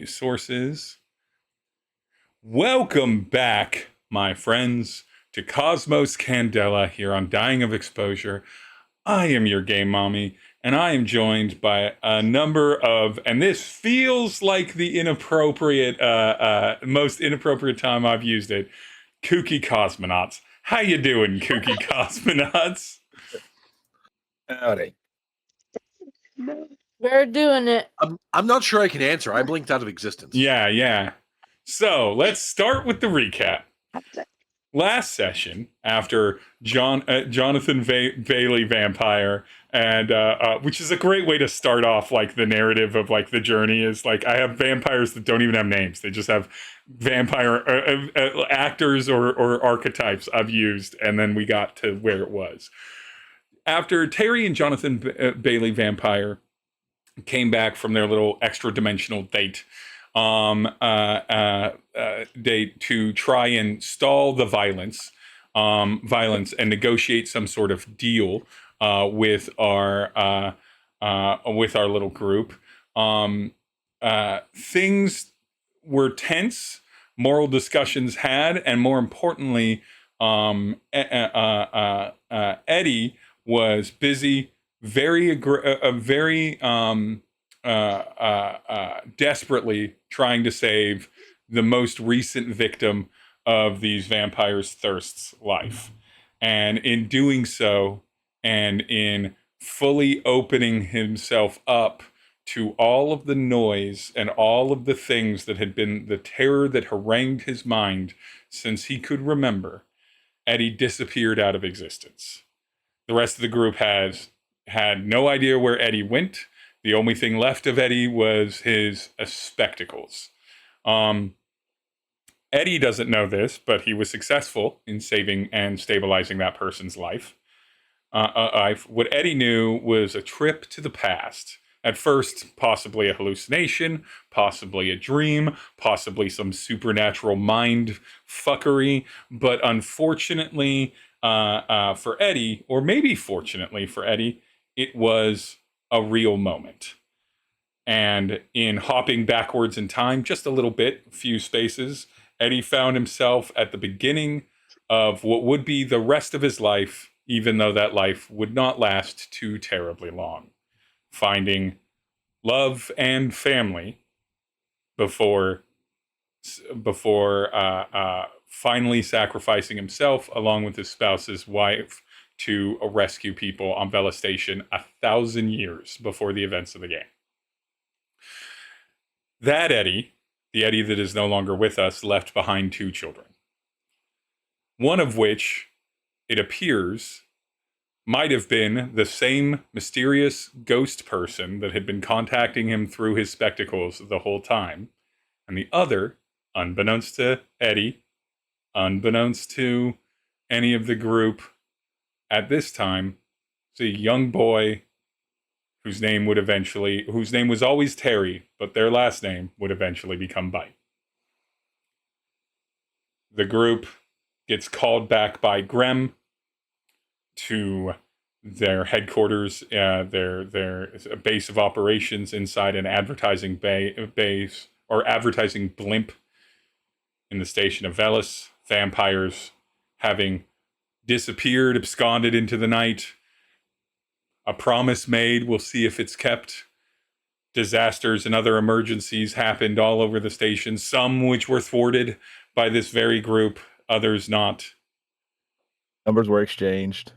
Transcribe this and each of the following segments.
sources. Welcome back, my friends, to Cosmos Candela here on Dying of Exposure. I am your game mommy, and I am joined by a number of, and this feels like the most inappropriate time I've used it, kooky cosmonauts. How you doing, kooky cosmonauts? Howdy. We're doing it. I'm not sure I can answer. I blinked out of existence. Yeah. So let's start with the recap. Last session, after Jonathan Bailey Vampire, and which is a great way to start off like the narrative of like the journey, is like I have vampires that don't even have names; they just have vampire actors or archetypes I've used, and then we got to where it was after Tery and Jonathan Bailey Vampire came back from their little extra dimensional date. Date to try and stall the violence and negotiate some sort of deal with our little group. Things were tense, moral discussions had, and more importantly, Eddie was busy, very desperately trying to save the most recent victim of these vampires' thirst's life. And in doing so, and in fully opening himself up to all of the noise and all of the things that had been the terror that harangued his mind since he could remember, Eddie disappeared out of existence. The rest of the group had no idea where Eddie went. The only thing left of Eddie was his spectacles. Eddie doesn't know this, but he was successful in saving and stabilizing that person's life. What Eddie knew was a trip to the past. At first, possibly a hallucination, possibly a dream, possibly some supernatural mind fuckery. But unfortunately for Eddie, or maybe fortunately for Eddie, it was a real moment. And in hopping backwards in time just a little bit, a few spaces, Eddie found himself at the beginning of what would be the rest of his life, even though that life would not last too terribly long. Finding love and family before finally sacrificing himself along with his spouse's wife to rescue people on Vela Station 1,000 years before the events of the game. That Eddie, the Eddie that is no longer with us, left behind 2 children. One of which, it appears, might have been the same mysterious ghost person that had been contacting him through his spectacles the whole time. And the other, unbeknownst to Eddie, unbeknownst to any of the group, at this time, it's a young boy whose name was always Tery, but their last name would eventually become Byte. The group gets called back by Grem to their headquarters, their base of operations inside an advertising base or advertising blimp in the station of Velis. Vampires having disappeared, absconded into the night. A promise made, we'll see if it's kept. Disasters and other emergencies happened all over the station, some which were thwarted by this very group, others not. Numbers were exchanged.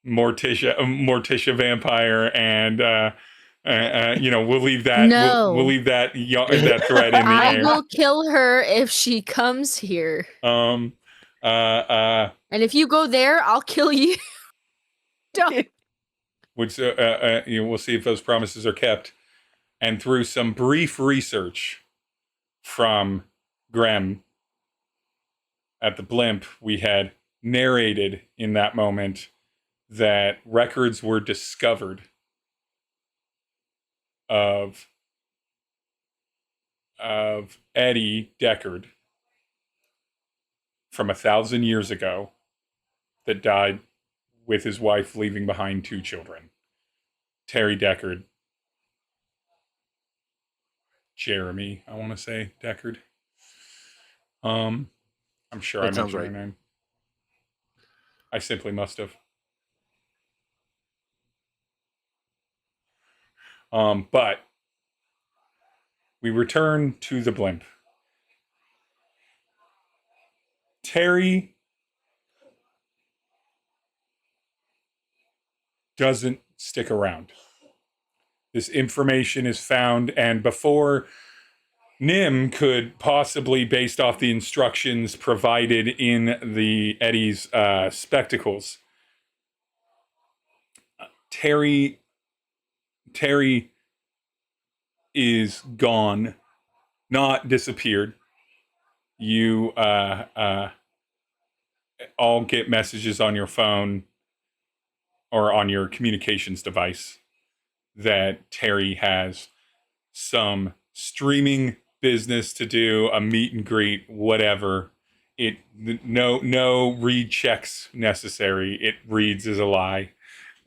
Morticia Vampire and we'll leave that. No. We'll leave that thread in the I air. will kill her if she comes here. And if you go there, I'll kill you. Don't. Which we'll see if those promises are kept. And through some brief research from Grem at the blimp, we had narrated in that moment that records were discovered of Eddie Deckard from 1,000 years ago that died with his wife, leaving behind 2 children. Tery Deckard Jeremy, I want to say Deckard. I'm sure That I sounds mentioned right. her name. I simply must have. But we return to the blimp. Tery doesn't stick around. This information is found, and before Nim could possibly, based off the instructions provided in the Eddie's spectacles, Tery is gone, not disappeared. You all get messages on your phone or on your communications device that Tery has some streaming business to do, a meet and greet, whatever. No read checks necessary. It reads as a lie.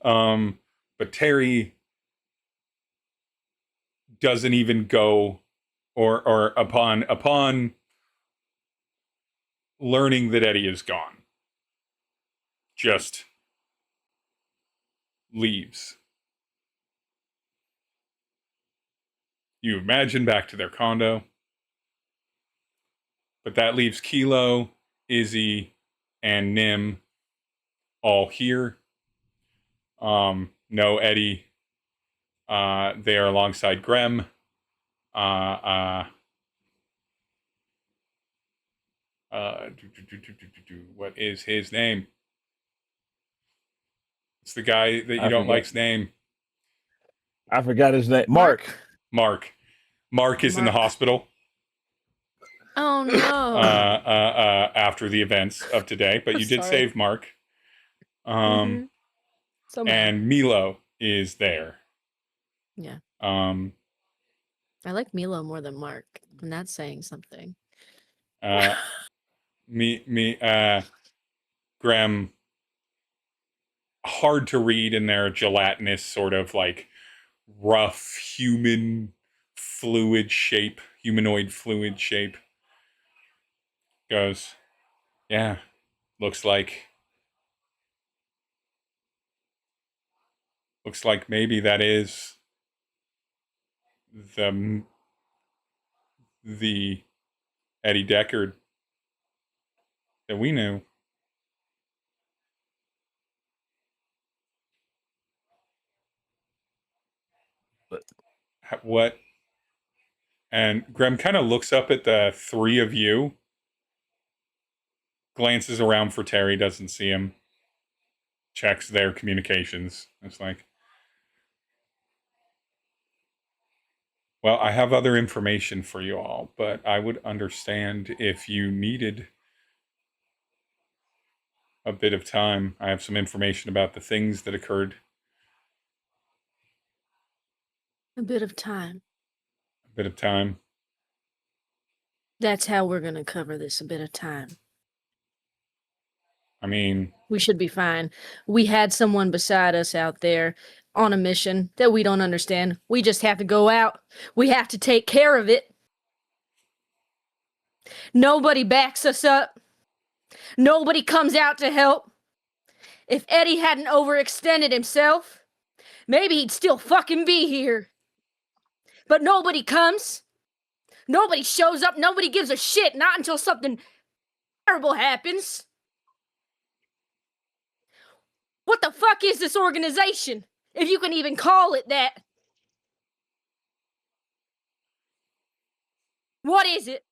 But Tery doesn't even go, or upon learning that Eddie is gone, just leaves. You imagine back to their condo, but that leaves Kilo, Izzy, and Nim all here. No Eddie. They are alongside Grem. What is his name? It's the guy that you don't like's name. I forgot his name. Mark. Mark is in the hospital. Oh no. After the events of today, but you did save Mark. So and Milo is there. Yeah. I like Milo more than Mark, and that's saying something. Graham, hard to read in their gelatinous sort of like rough humanoid fluid shape, goes, yeah, looks like maybe that is the Eddie Deckard that we knew. What? And Graham kind of looks up at the three of you, glances around for Tery, doesn't see him, checks their communications. It's like, well, I have other information for you all, but I would understand if you needed a bit of time. I have some information about the things that occurred. A bit of time. A bit of time. That's how we're going to cover this, a bit of time. I mean, we should be fine. We had someone beside us out there on a mission that we don't understand. We just have to go out. We have to take care of it. Nobody backs us up. Nobody comes out to help. If Eddie hadn't overextended himself, maybe he'd still fucking be here. But nobody comes. Nobody shows up. Nobody gives a shit. Not until something terrible happens. What the fuck is this organization? If you can even call it that. What is it?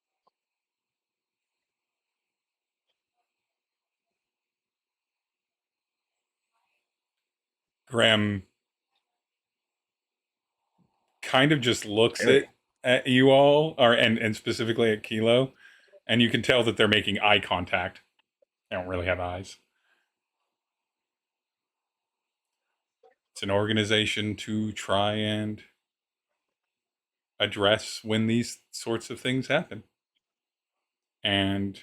Graham kind of just looks at you all, and specifically at Kilo, and you can tell that they're making eye contact. They don't really have eyes. It's an organization to try and address when these sorts of things happen and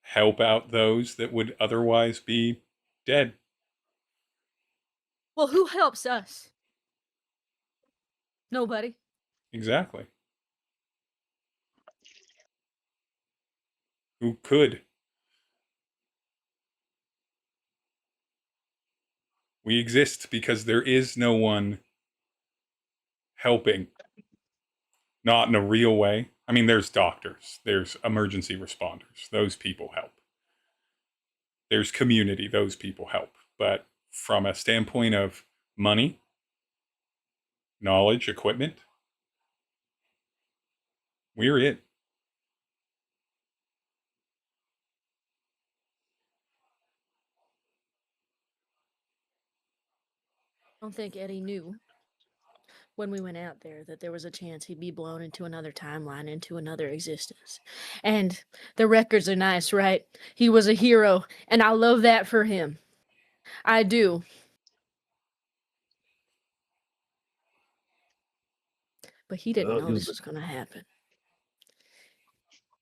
help out those that would otherwise be dead. Well, who helps us? Nobody. Exactly. who could. We exist because there is no one helping. Not in a real way. I mean, there's doctors, there's emergency responders. Those people help. There's community. Those people help. But from a standpoint of money, knowledge, equipment, we're it. I don't think Eddie knew when we went out there that there was a chance he'd be blown into another timeline, into another existence. And the records are nice, right? He was a hero, and I love that for him. I do. But he didn't know this was going to happen.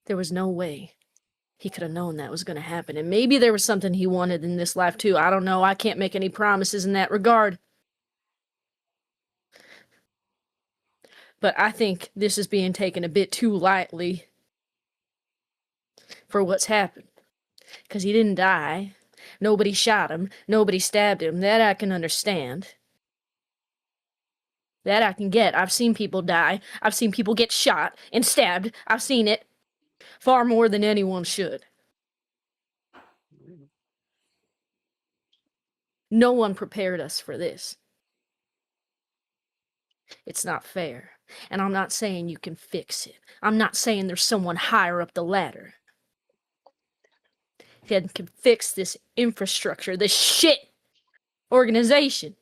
There was no way he could have known that was going to happen. And maybe there was something he wanted in this life, too. I don't know. I can't make any promises in that regard. But I think this is being taken a bit too lightly for what's happened. Because he didn't die. Nobody shot him. Nobody stabbed him. That I can understand. That I can get. I've seen people die. I've seen people get shot and stabbed. I've seen it far more than anyone should. No one prepared us for this. It's not fair. And I'm not saying you can fix it. I'm not saying there's someone higher up the ladder that can fix this infrastructure, this shit organization.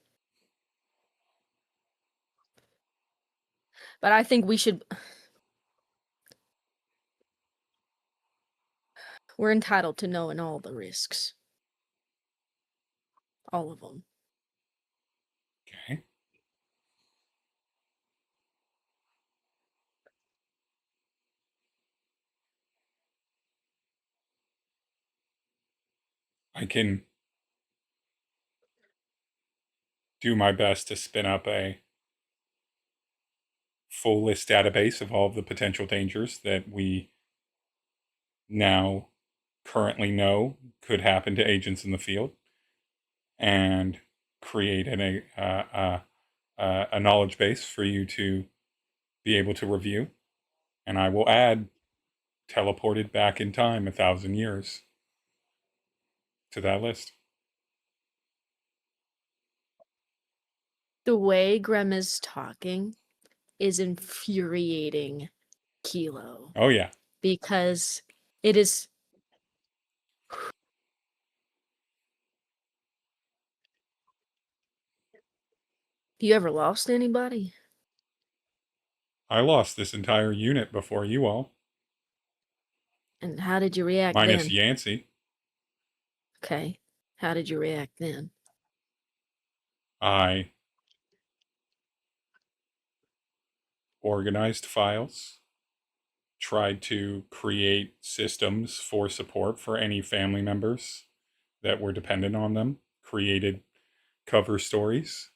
But I think we should... We're entitled to knowing all the risks. All of them. Okay. I can do my best to spin up a full list database of all of the potential dangers that we now currently know could happen to agents in the field, and create a knowledge base for you to be able to review. And I will add teleported back in time 1,000 years to that list. The way Grandma's talking is infuriating Kilo. Oh, yeah. Because it is... You ever lost anybody? I lost this entire unit before you all. And how did you react Minus then? Yancey. Okay. How did you react then? I organized files, tried to create systems for support for any family members that were dependent on them, created cover stories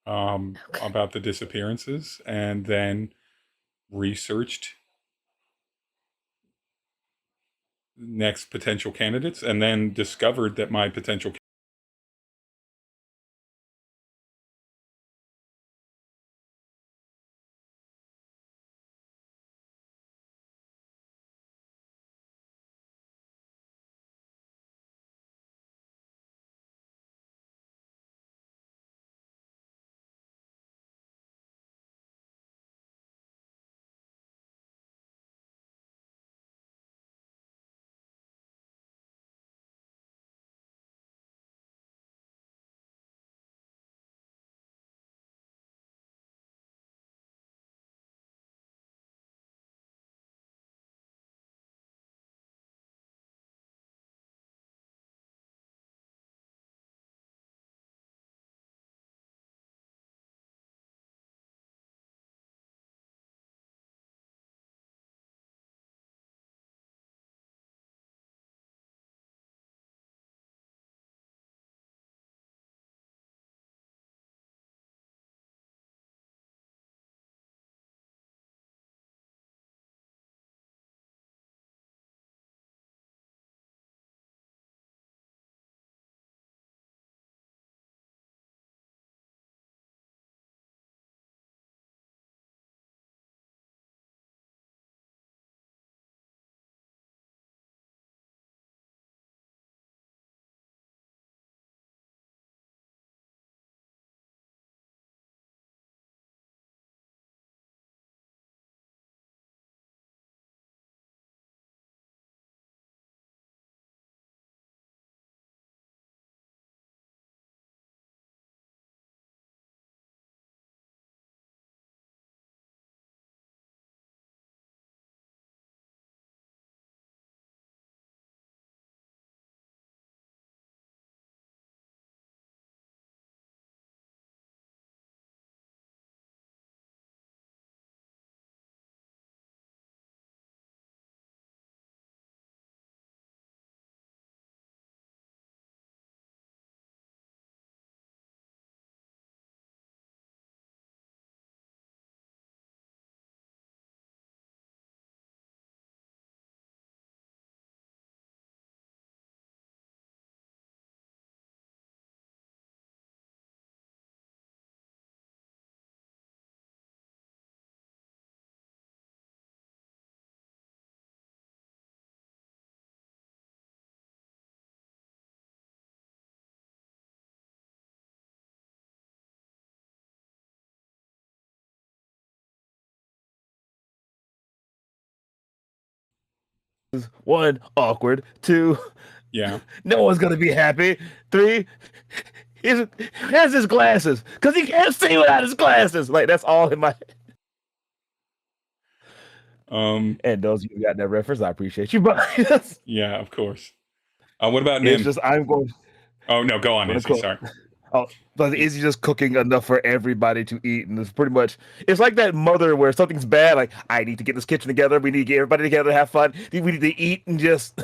about the disappearances, and then researched next potential candidates, and then discovered that my potential 1, awkward. 2, Yeah. no one's gonna be happy. 3, he has his glasses because he can't see without his glasses. Like that's all in my. And those of you who got that reference, I appreciate you. But Yeah, of course. What about it's Nim? just I'm going. Oh no, go on, Wanna Izzy. cook. Sorry. Oh, but is he just cooking enough for everybody to eat? And it's pretty much, it's like that mother where something's bad, like, I need to get this kitchen together. We need to get everybody together to have fun. We need to eat and just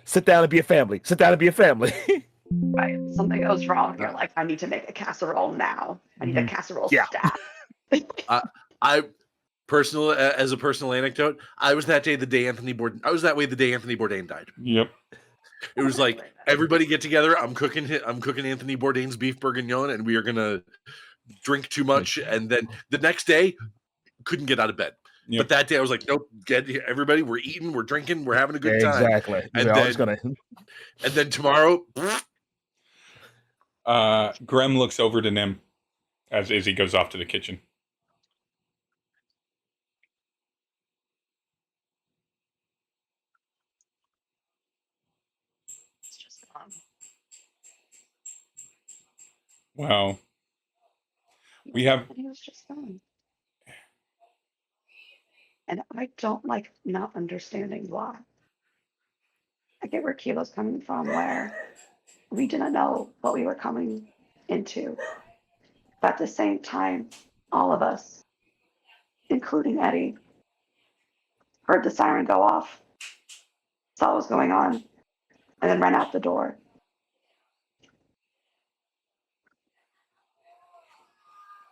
sit down and be a family. Sit down and be a family. Right. Something goes wrong. You're like, I need to make a casserole now. I need a casserole Yeah. stat. I as a personal anecdote, I was that way the day Anthony Bourdain died. Yep. It was like everybody get together. I'm cooking Anthony Bourdain's beef bourguignon, and we are gonna drink too much. And then the next day, couldn't get out of bed. Yep. But that day, I was like, nope, get here, everybody. We're eating, we're drinking, we're having a good time. Exactly. And We're then, always gonna. and then tomorrow, Grem looks over to Nim as Izzy goes off to the kitchen. It's just gone. Wow. We have. He was just gone. And I don't like not understanding why. I get where Kilo's coming from, where we didn't know what we were coming into. But at the same time, all of us, including Eddie, heard the siren go off, saw what was going on, and then ran out the door.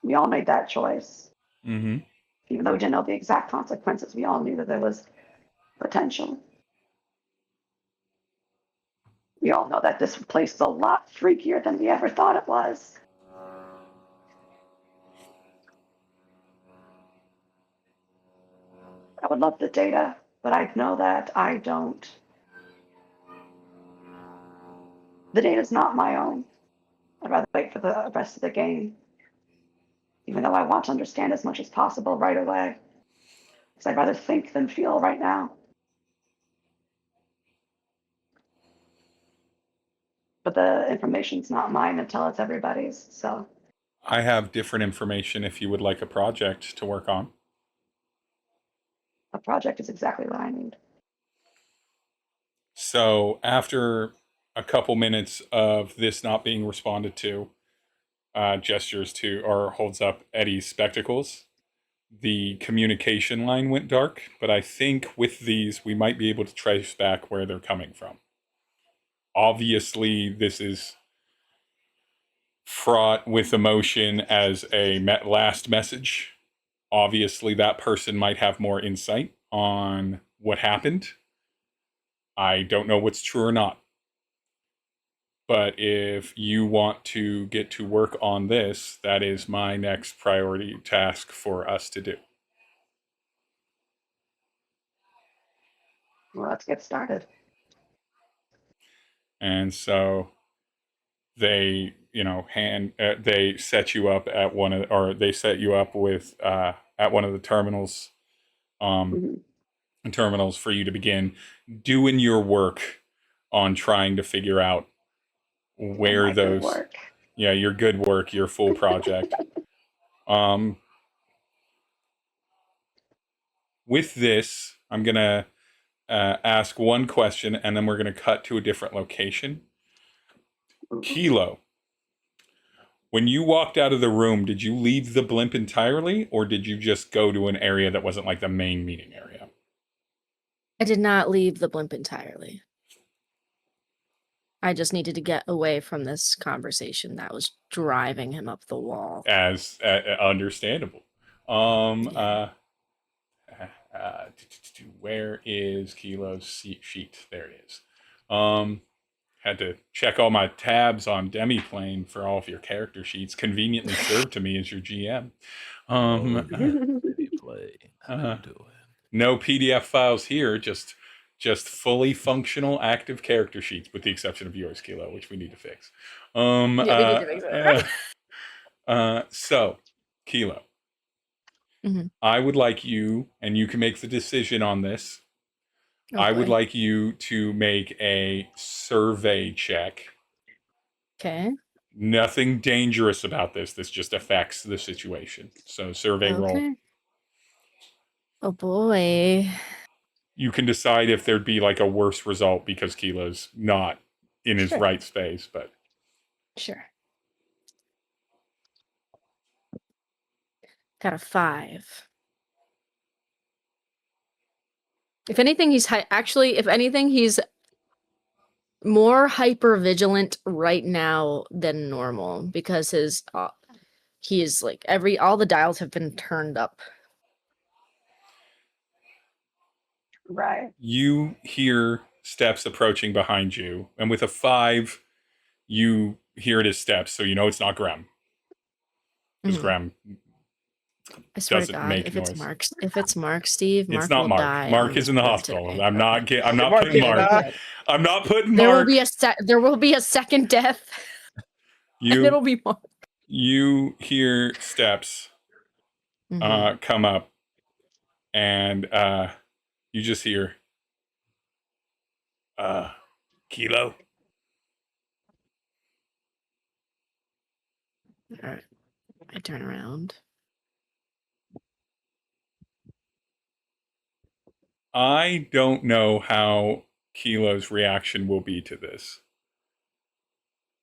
We all made that choice. Mm-hmm. Even though we didn't know the exact consequences, we all knew that there was potential. We all know that this place is a lot freakier than we ever thought it was. I would love the data, but I know that I don't. The data's not my own. I'd rather wait for the rest of the game. Even though I want to understand as much as possible right away. Because I'd rather think than feel right now. But the information's not mine until it's everybody's, so. I have different information if you would like a project to work on. A project is exactly what I need. So after a couple minutes of this not being responded to, gestures to or holds up Eddie's spectacles, the communication line went dark, but I think with these we might be able to trace back where they're coming from. Obviously, this is fraught with emotion as a last message. Obviously, that person might have more insight on what happened. I don't know what's true or not. But if you want to get to work on this, that is my next priority task for us to do. Well, let's get started. And so they, they set you up at they set you up with at one of the terminals, terminals for you to begin doing your work on trying to figure out where those, your good work, your full project. With this, I'm gonna ask one question, and then we're gonna cut to a different location. Kilo, when you walked out of the room, did you leave the blimp entirely, or did you just go to an area that wasn't like the main meeting area? I did not leave the blimp entirely. I just needed to get away from this conversation that was driving him up the wall. As understandable. Where is Kilo's sheet? There it is. Had to check all my tabs on Demiplane for all of your character sheets. Conveniently served to me as your GM. No PDF files here. Just fully functional active character sheets, with the exception of yours, Kilo, which we need to fix. We need to fix it. So, Kilo, Mm-hmm. I would like you, and you can make the decision on this, I would boy. like you to make a survey check. Okay. Nothing dangerous about this. This just affects the situation. So survey roll. Okay. Oh boy. You can decide if there'd be like a worse result because Kilo's not in his Sure. right space, but Sure. Got a 5. If anything, if anything, he's more hyper vigilant right now than normal because he's like all the dials have been turned up. Right. you hear steps approaching behind you, and with a 5, you hear it as steps, so you know it's not Graham. Because Mhm. Graham I swear to doesn't God, make if noise. it's Mark, Steve, Mark It's not will Mark. die. Mark on is this in the board hospital. today. I'm not Mark putting is Mark. not. I'm not putting There Mark. there will be a second death, and it'll You be Mark. you hear steps Mhm. come up, and you just hear Kilo. All right. I turn around. I don't know how Kilo's reaction will be to this,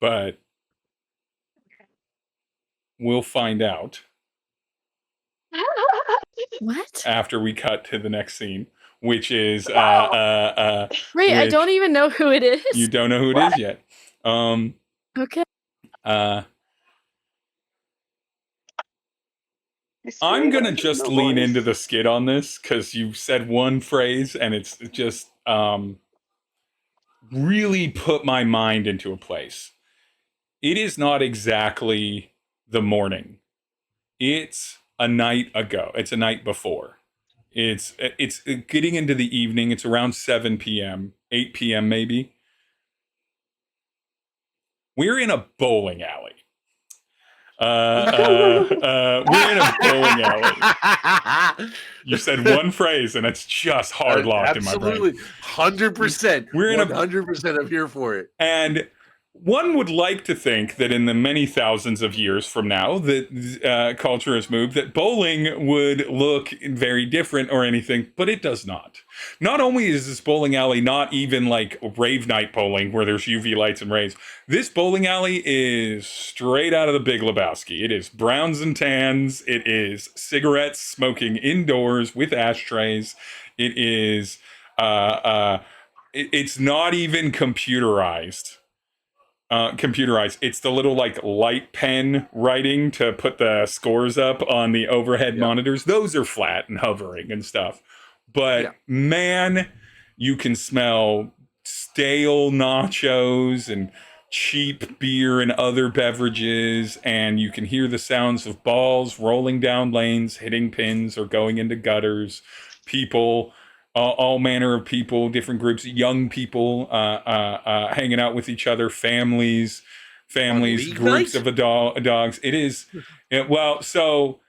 but we'll find out What? after we cut to the next scene, which is Great, I which don't even know who it is. you don't know who it What? is yet. Okay. I'm gonna Screaming just the lean voice. into the skit on this because you said one phrase and it's just really put my mind into a place. It is not exactly the morning. It's a night ago. It's a night before. It's getting into the evening. It's around 7 p.m., 8 p.m. maybe. We're in a bowling alley. We're in a bowling alley. You said one phrase, and it's just hard locked in my brain. Absolutely, 100%. We're in a 100%. I'm here for it. And one would like to think that in the many thousands of years from now that culture has moved, that bowling would look very different or anything, but it does not. Not only is this bowling alley not even like rave night bowling where there's UV lights and rays, this bowling alley is straight out of the Big Lebowski. It is browns and tans. It is cigarettes smoking indoors with ashtrays. It is, it's not even computerized. It's the little like light pen writing to put the scores up on the overhead monitors. Those are flat and hovering and stuff. But man, you can smell stale nachos and cheap beer and other beverages, and you can hear the sounds of balls rolling down lanes, hitting pins, or going into gutters. People, all manner of people, different groups, young people hanging out with each other, families, league groups night? of dogs. It is, so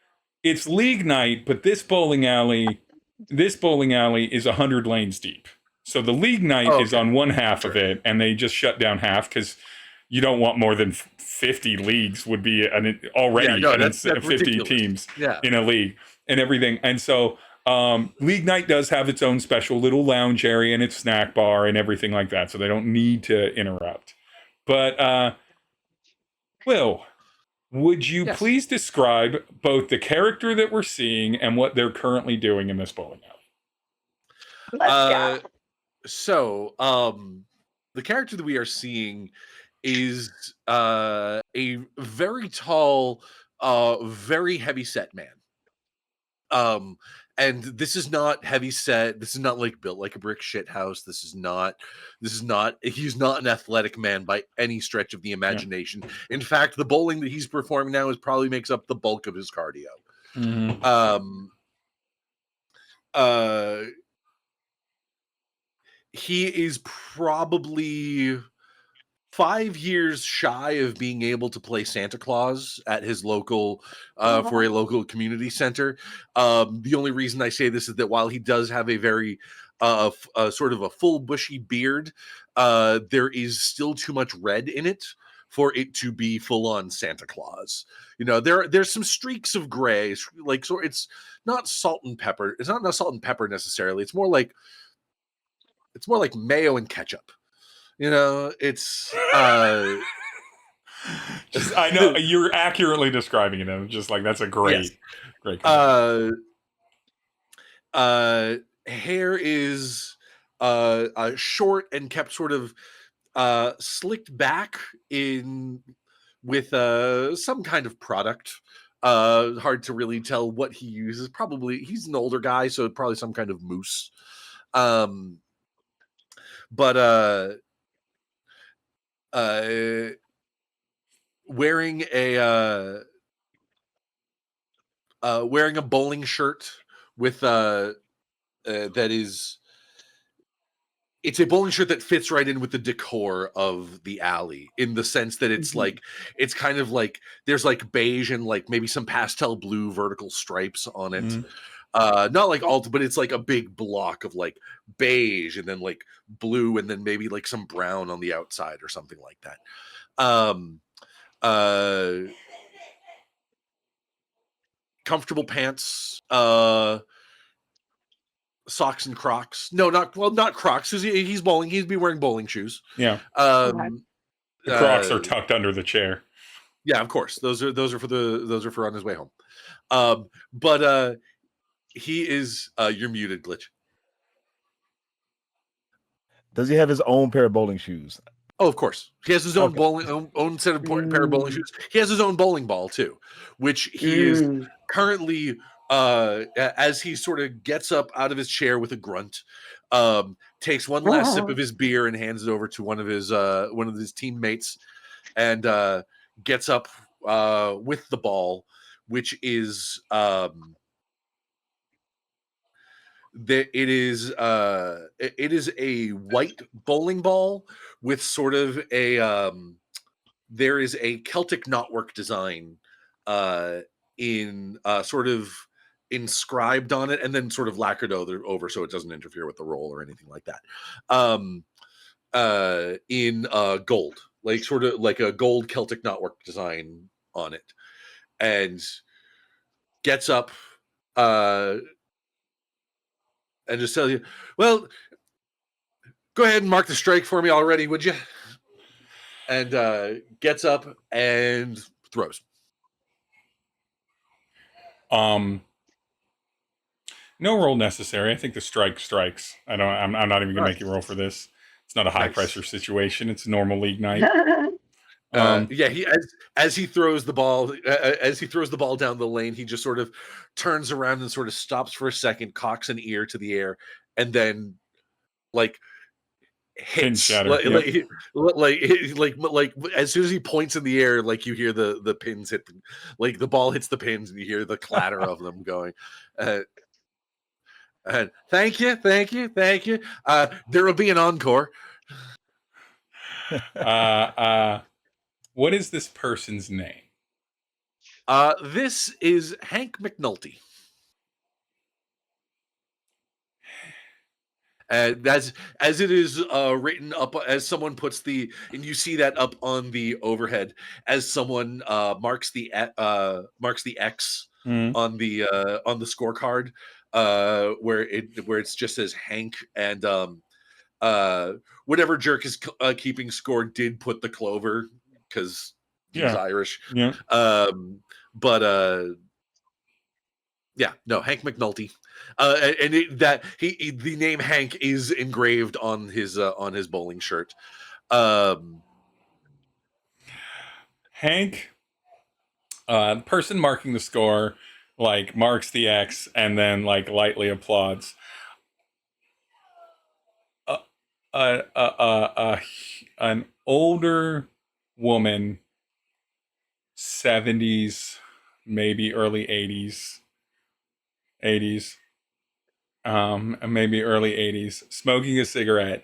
it's league night, but this bowling alley is 100 lanes deep. So the league night is on one half of it, and they just shut down half because you don't want more than 50 leagues would be already 50 ridiculous. teams in a league and everything. And so league night does have its own special little lounge area and its snack bar and everything like that, so they don't need to interrupt. But Will, would you please describe both the character that we're seeing and what they're currently doing in this bowling alley? Let's go. So, the character that we are seeing is a very tall, very heavy set man. And this is not heavy set. This is not like built like a brick shit house. He's not an athletic man by any stretch of the imagination. In fact, the bowling that he's performing now probably makes up the bulk of his cardio. He is probably 5 years shy of being able to play Santa Claus at his local for a local community center. The only reason I say this is that while he does have a very sort of a full bushy beard. There is still too much red in it for it to be full on Santa Claus. You know, there's some streaks of gray, like, so it's not salt and pepper. It's not salt and pepper necessarily. It's more like mayo and ketchup. You know, it's just, I know you're accurately describing it. I'm just like, that's a great, great. Hair is short and kept sort of slicked back in with some kind of product. Hard to really tell what he uses. Probably he's an older guy, so probably some kind of mousse. But wearing a bowling shirt with that is, it's a bowling shirt that fits right in with the decor of the alley, in the sense that it's like, it's kind of like there's like beige and like maybe some pastel blue vertical stripes on it. Not like all, but it's like a big block of like beige and then like blue and then maybe like some brown on the outside or something like that. Comfortable pants, socks and Crocs. No, not Crocs. He's bowling. He'd be wearing bowling shoes. Yeah. The Crocs are tucked under the chair. Yeah, of course. Those are for on his way home. But he is. You're muted, Glitch. Does he have his own pair of bowling shoes? Oh, of course. He has his own own set of pair of bowling shoes. He has his own bowling ball too, which he is currently. As he sort of gets up out of his chair with a grunt, takes one last sip of his beer and hands it over to one of his teammates, and gets up with the ball, which is it is a white bowling ball with sort of a there is a Celtic knotwork design in sort of inscribed on it, and then sort of lacquered over so it doesn't interfere with the roll or anything like that. In gold, like sort of like a gold Celtic knotwork design on it, and gets up and just tells you, well, go ahead and mark the strike for me already, would you? And gets up and throws. No roll necessary. I think the strike strikes. I'm not even gonna make you roll for this. It's not a high pressure situation. It's a normal league night. He as he throws the ball down the lane, he just sort of turns around and sort of stops for a second, cocks an ear to the air, and then like hits like as soon as he points in the air, like you hear the pins hit, like the ball hits the pins and you hear the clatter of them going. And thank you. There will be an encore. What is this person's name? This is Hank McNulty. As it is written up, as someone puts and you see that up on the overhead, as someone marks the X on the scorecard, where it just says Hank, and whatever jerk is keeping score did put the clover because he's Irish. Yeah. But Hank McNulty. The name Hank is engraved on his bowling shirt. Hank, the person marking the score, like marks the X and then like lightly applauds. An older woman, 70s, maybe early 80s, maybe early 80s, smoking a cigarette,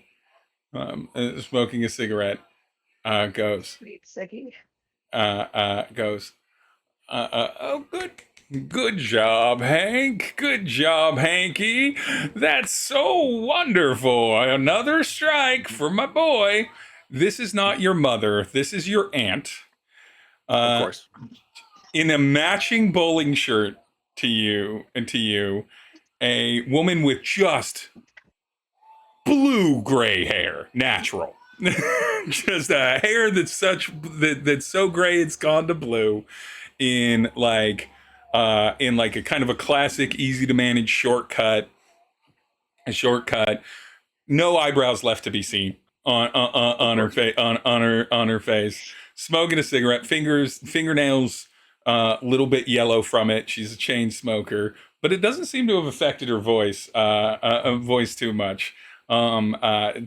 goes, Sweet Siggy. goes, oh, good Good job, Hank. Good job, Hanky. That's so wonderful. Another strike for my boy. This is not your mother. This is your aunt. Of course. In a matching bowling shirt to you, a woman with just blue-gray hair, natural. Just a hair that's so gray it's gone to blue, in like a kind of a classic, easy to manage shortcut. No eyebrows left to be seen on her face. Smoking a cigarette, fingernails a little bit yellow from it. She's a chain smoker, but it doesn't seem to have affected her voice too much.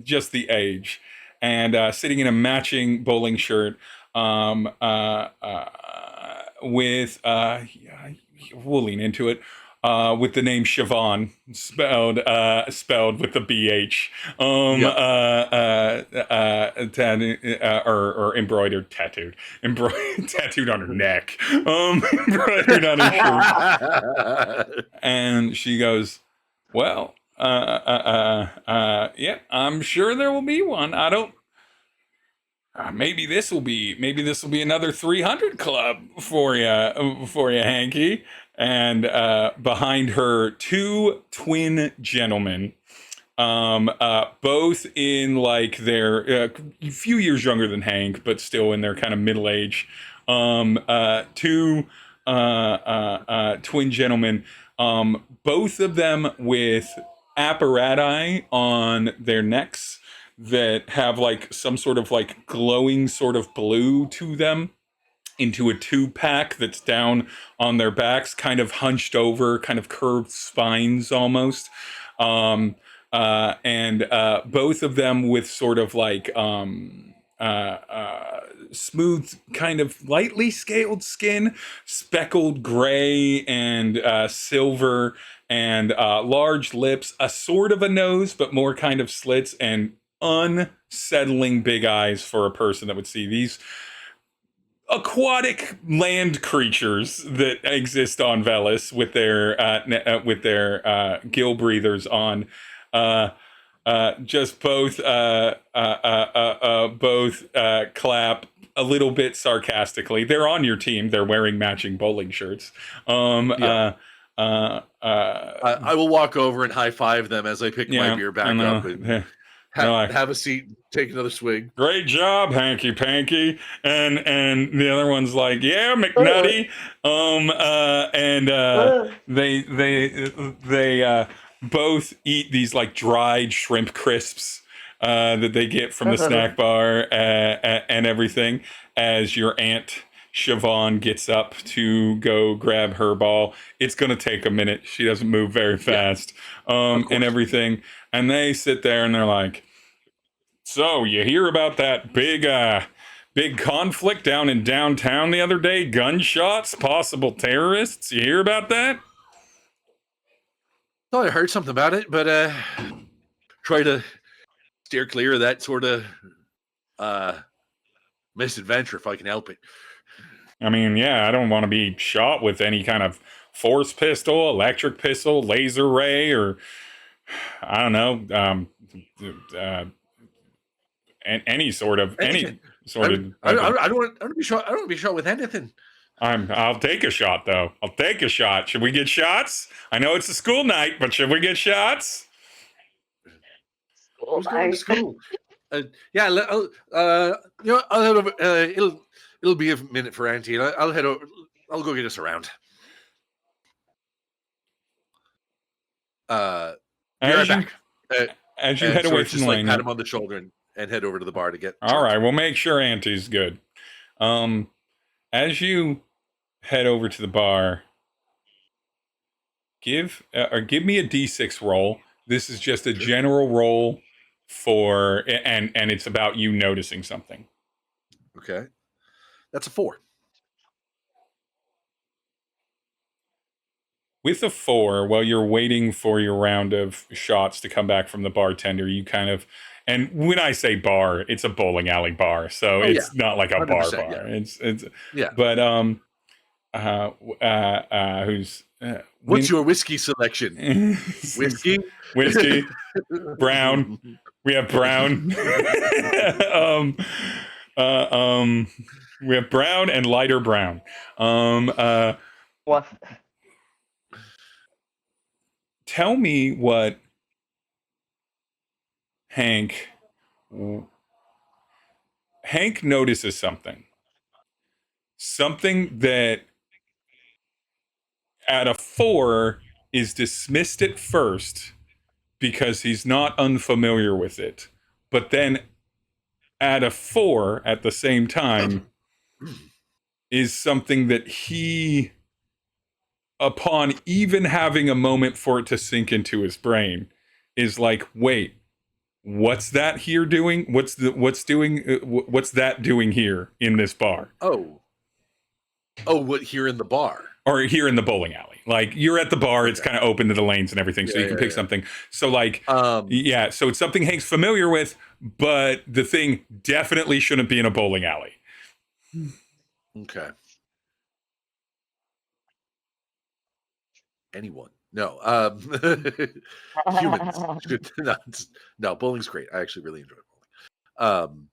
Just the age. And sitting in a matching bowling shirt with we'll lean into it, with the name Siobhan spelled with the BH, or embroidered, tattooed on her neck, embroidered on her shirt. And she goes, well, yeah, I'm sure there will be one. I don't. Maybe this will be another 300 club for you, Hanky. And behind her, two twin gentlemen, both in like their a few years younger than Hank, but still in their kind of middle age. Two twin gentlemen, both of them with apparati on their necks that have like some sort of like glowing sort of blue to them, into a 2-pack that's down on their backs, kind of hunched over, kind of curved spines almost. And both of them with sort of like smooth, kind of lightly scaled skin, speckled gray and silver, and large lips, a sort of a nose, but more kind of slits, and unsettling big eyes for a person that would see these aquatic land creatures that exist on Velis with their gill breathers on. Just both clap a little bit sarcastically. They're on your team. They're wearing matching bowling shirts. I will walk over and high five them as I pick my beer back up and have a seat, take another swig. Great job, Hanky Panky. And the other one's like, yeah, McNutty. They both eat these like dried shrimp crisps that they get from the snack bar and everything, as your Aunt Siobhan gets up to go grab her ball. It's going to take a minute. She doesn't move very fast, and everything. And they sit there and they're like, so you hear about that big conflict down in downtown the other day? Gunshots, possible terrorists. You hear about that? Oh, I heard something about it, but try to steer clear of that sort of misadventure if I can help it. I mean, yeah, I don't want to be shot with any kind of force pistol, electric pistol, laser ray, or I don't know, any sort of. I don't want to be shot. I don't want to be shot with anything. I'll take a shot, though. I'll take a shot. Should we get shots? I know it's a school night, but should we get shots? Who's going to school? I'll head over. It'll be a minute for Auntie, and I'll head over. I'll go get us around. As you head away from the lane, pat him on the shoulder and head over to the bar to get. All right, we'll make sure Auntie's good. As you head over to the bar, give me a D6 roll. This is just a general roll for, and it's about you noticing something. Okay, that's a 4. With a 4, while you're waiting for your round of shots to come back from the bartender, you kind of, and when I say bar, it's a bowling alley bar, so it's not like a bar. Yeah. It's yeah. But who's What's your whiskey selection? Whiskey? Whiskey, brown. We have brown. We have brown and lighter brown. What? Tell me what Hank notices something that at a 4 is dismissed at first because he's not unfamiliar with it, but then at a 4 at the same time is something that he, upon even having a moment for it to sink into his brain, is like, wait, what's that here doing? What's that doing here in this bar? Oh, what, here in the bar? Or here in the bowling alley. Like, you're at the bar, it's kind of open to the lanes and everything, so you can pick something. So, like, so it's something Hank's familiar with, but the thing definitely shouldn't be in a bowling alley. Okay. Anyone? No. Humans. No, bowling's great. I actually really enjoy bowling.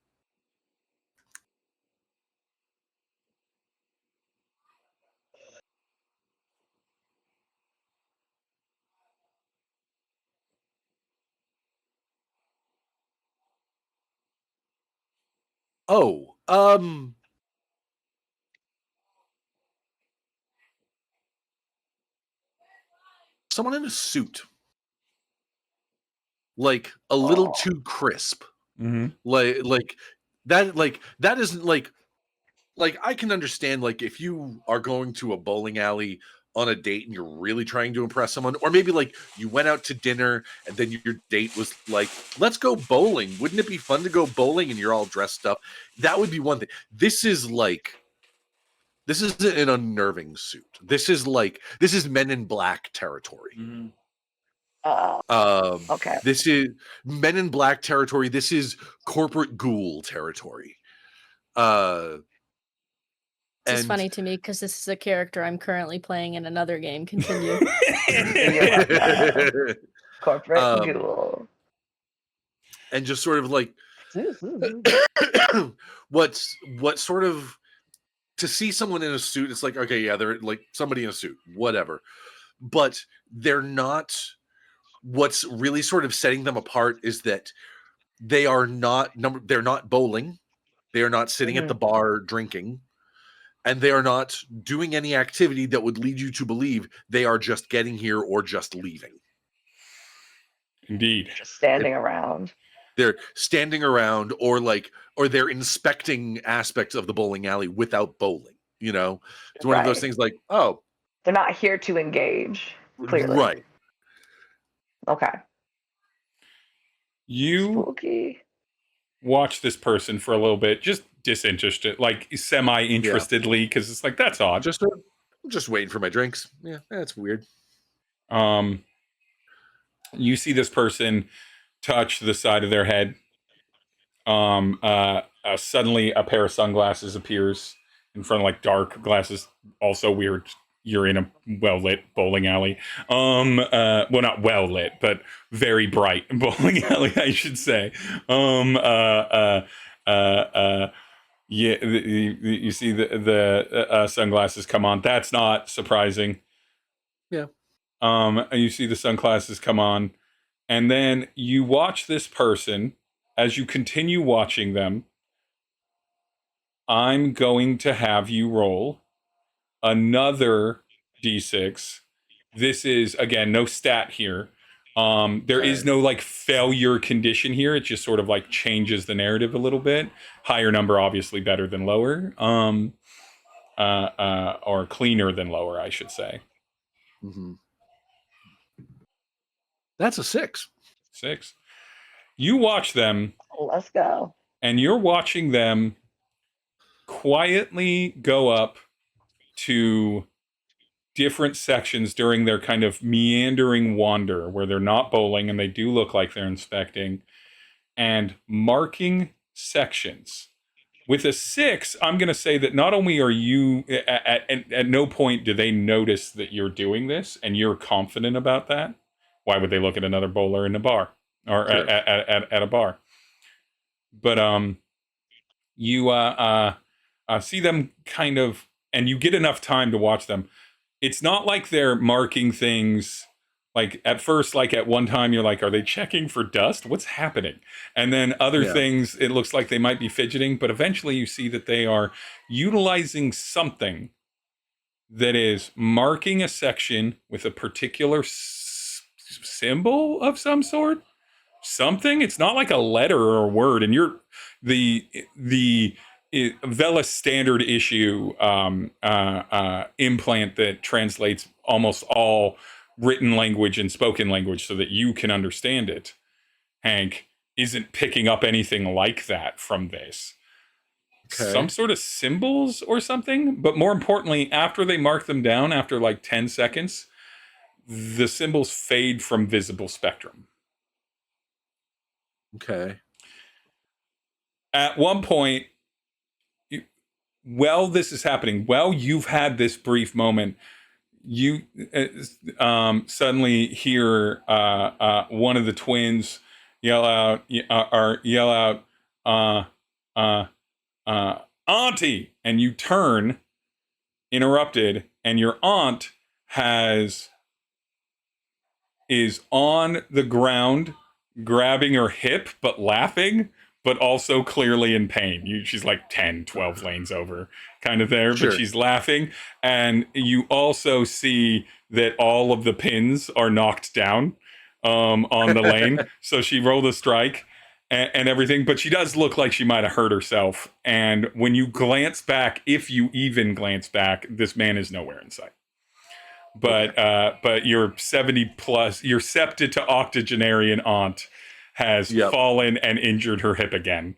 Someone in a suit. Like a little too crisp. Mm-hmm. Like that isn't like I can understand, like, if you are going to a bowling alley on a date and you're really trying to impress someone, or maybe like you went out to dinner and then your date was like, let's go bowling. Wouldn't it be fun to go bowling? And you're all dressed up. That would be one thing. This is an unnerving suit. This is Men in Black territory. Mm-hmm. Okay. This is Men in Black territory. This is corporate ghoul territory. This is funny to me because this is a character I'm currently playing in another game. Continue. Corporate ghoul. And just sort of like what's sort of, to see someone in a suit, it's like, okay, yeah, they're like somebody in a suit, whatever. But they're not, what's really sort of setting them apart is that they're not bowling. They are not sitting at the bar drinking. And they are not doing any activity that would lead you to believe they are just getting here or just leaving. Indeed. Just standing around. They're standing around, or they're inspecting aspects of the bowling alley without bowling. You know, it's one of those things like, oh, they're not here to engage. Clearly, right? Okay. You Spooky. watch this person for a little bit, just disinterested, like semi-interestedly, because it's like, that's odd. I'm just waiting for my drinks. Yeah, that's weird. You see this person touch the side of their head. Suddenly a pair of sunglasses appears in front of, like, dark glasses. Also weird. You're in a well-lit bowling alley. Well, not well-lit, but very bright bowling alley, I should say. Yeah, you see the sunglasses come on. That's not surprising. Yeah. You see the sunglasses come on, and then you watch this person. As you continue watching them, I'm going to have you roll another d6. This is, again, no stat here. There is no, like, failure condition here. It just sort of, like, changes the narrative a little bit. Higher number, obviously better than lower. Or cleaner than lower, I should say. Mm-hmm. That's a 6. 6. You watch them. Let's go. And you're watching them quietly go up to different sections during their kind of meandering wander, where they're not bowling and they do look like they're inspecting, and marking sections With a 6, I'm going to say that not only are you at no point do they notice that you're doing this and you're confident about that. Why would they look at another bowler in a bar or Sure. at a bar? But you see them kind of, and you get enough time to watch them. It's not like they're marking things. Like at first, like at one time, you're like, are they checking for dust? What's happening? And then other Yeah. things, it looks like they might be fidgeting, but eventually you see that they are utilizing something that is marking a section with a particular symbol of some sort. Something. It's not like a letter or a word. And you're the Vela standard issue implant that translates almost all written language and spoken language so that you can understand it, Hank, isn't picking up anything like that from this. Okay. Some sort of symbols or something, but more importantly, after they mark them down after like 10 seconds, the symbols fade from visible spectrum. Okay. At one point, while this is happening, while you've had this brief moment, you suddenly hear one of the twins yell out, "Auntie!" And you turn, interrupted, and your aunt is on the ground, grabbing her hip, but laughing, but also clearly in pain. She's like 10, 12 lanes over kind of there, Sure. but she's laughing. And you also see that all of the pins are knocked down on the lane. So she rolled a strike and everything, but she does look like she might have hurt herself. And when you glance back, if you even glance back, this man is nowhere in sight. But your 70 plus, your septuagenarian aunt has fallen and injured her hip again.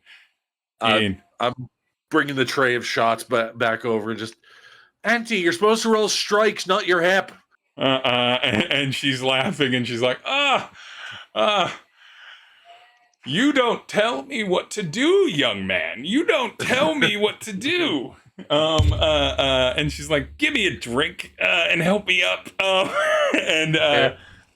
I'm bringing the tray of shots back over and just, Auntie, you're supposed to roll strikes, not your hip. And she's laughing and she's like, you don't tell me what to do, young man. You don't tell me what to do. And she's like, give me a drink and help me up.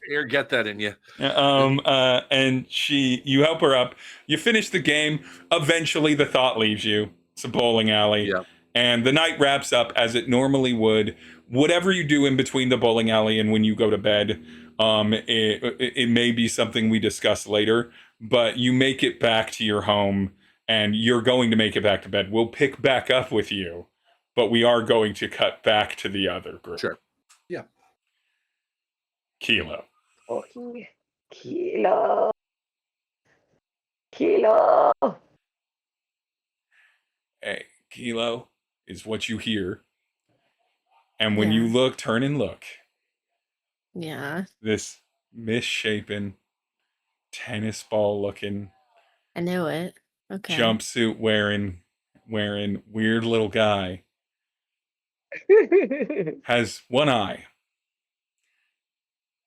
Here, get that in you. And you help her up. You finish the game. Eventually, the thought leaves you. It's a bowling alley. Yep. And the night wraps up as it normally would. Whatever you do in between the bowling alley and when you go to bed, it may be something we discuss later, but you make it back to your home and you're going to make it back to bed. We'll pick back up with you, but we are going to cut back to the other group. Sure. Yeah. Kilo. Oh, Kilo. Hey, Kilo is what you hear. And when you turn and look, this misshapen, tennis ball looking, I knew it. Okay. jumpsuit wearing weird little guy has one eye.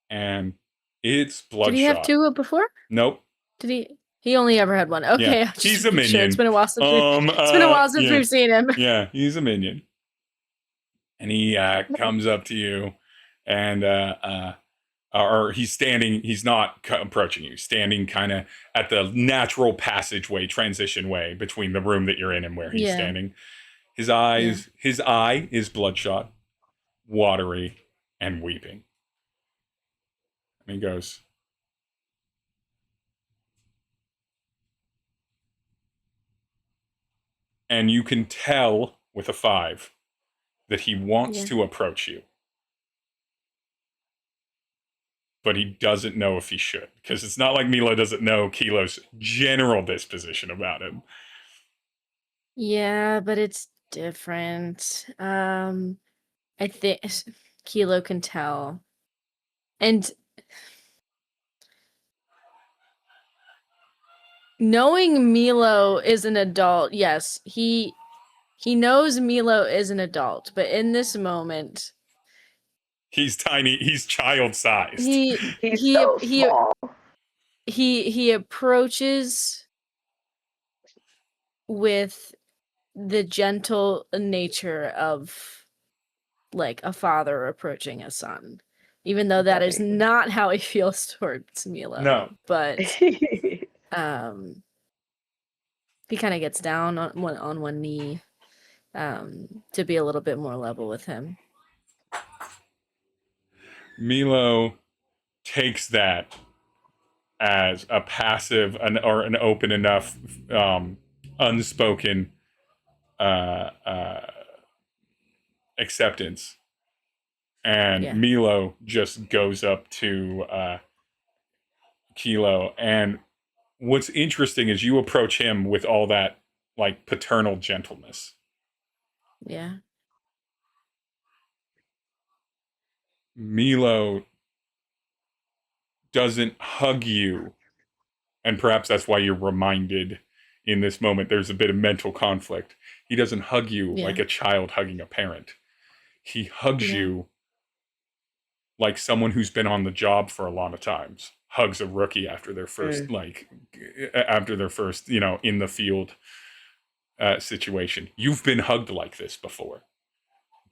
And it's bloodshot. Did he have two before? Nope. Did he? He only ever had one. Okay. Yeah, he's a minion. It's been a while since we've seen him. Yeah, he's a minion. And he comes up to you and or he's standing, he's not approaching you, standing kind of at the natural passageway, transition way between the room that you're in and where he's standing. His eye is bloodshot, watery, and weeping. And he goes, and you can tell with a 5 that he wants to approach you. But he doesn't know if he should. Because it's not like Milo doesn't know Kilo's general disposition about him. Yeah, but it's different. I think Kilo can tell. And knowing Milo is an adult, yes, he knows Milo is an adult, but in this moment, he's tiny. He's child-sized. He's so small. He approaches with the gentle nature of like a father approaching a son, even though that is not how he feels towards Milo. No. But he kind of gets down on one knee to be a little bit more level with him. Milo takes that as a passive or an open enough, unspoken acceptance. And Milo just goes up to Kilo. And what's interesting is you approach him with all that like paternal gentleness. Yeah. Milo doesn't hug you. And perhaps that's why you're reminded in this moment there's a bit of mental conflict. He doesn't hug you like a child hugging a parent. He hugs you like someone who's been on the job for a lot of times hugs a rookie after their first in the field situation. You've been hugged like this before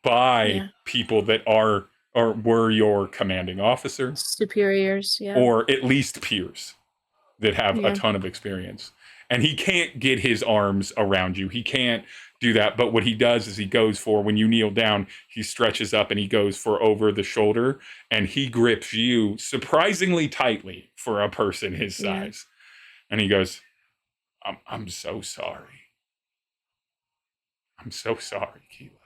by people that are or were your commanding officer, superiors, or at least peers that have a ton of experience. And he can't get his arms around you. He can't do that. But what he does is he goes for, when you kneel down, he stretches up and he goes for over the shoulder and he grips you surprisingly tightly for a person his size. And he goes, I'm so sorry. I'm so sorry, Kilo.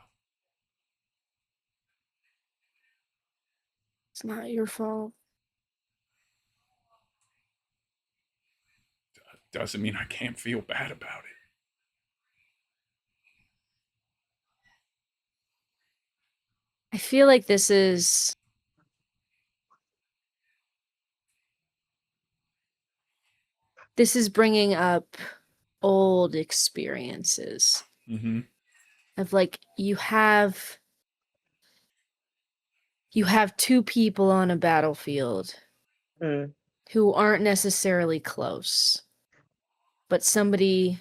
It's not your fault. Doesn't mean I can't feel bad about it. I feel like this is bringing up old experiences of like you have two people on a battlefield who aren't necessarily close, but somebody,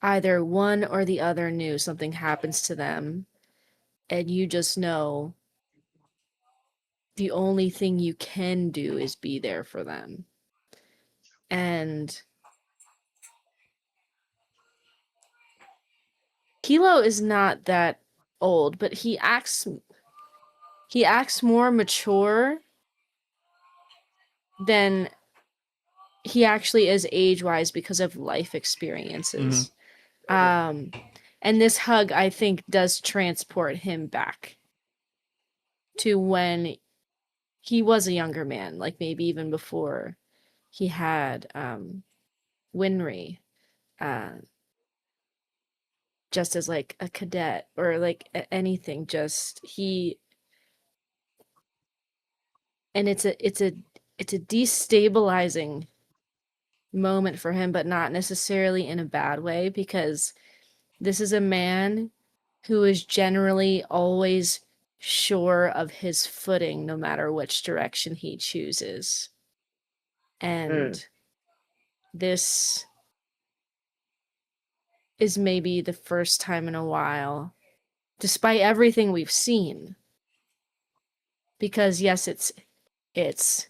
either one or the other, knew something happens to them, and you just know the only thing you can do is be there for them. And Kilo is not that old, but he acts more mature than he actually is age-wise because of life experiences. And this hug, I think, does transport him back to when he was a younger man, like maybe even before he had Winry, just as like a cadet or like anything. Just and it's a destabilizing moment for him, but not necessarily in a bad way, because this is a man who is generally always sure of his footing no matter which direction he chooses. And this is maybe the first time in a while, despite everything we've seen, because yes, it's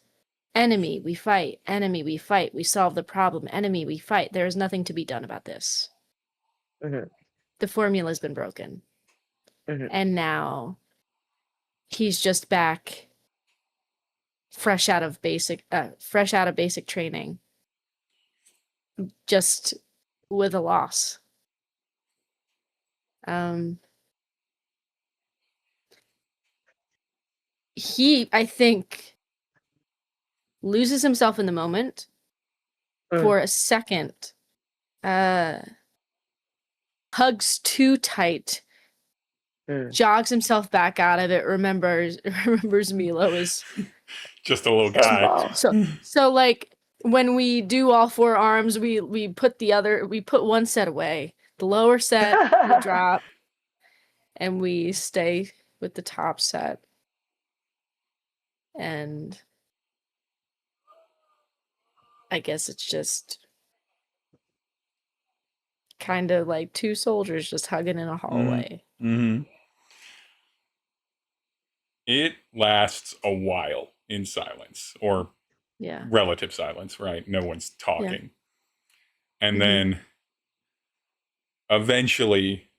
enemy, we fight, enemy, we fight, we solve the problem, enemy, we fight. There is nothing to be done about this. The formula's been broken. And now he's just back fresh out of basic training, just with a loss. He, I think, loses himself in the moment for a second, hugs too tight, jogs himself back out of it, remembers Milo is just a little guy. So like when we do all four arms, we put one set away. The lower set we drop, and we stay with the top set. And I guess it's just kind of like two soldiers just hugging in a hallway. Mm-hmm. It lasts a while in silence, or relative silence, right? No one's talking. And then eventually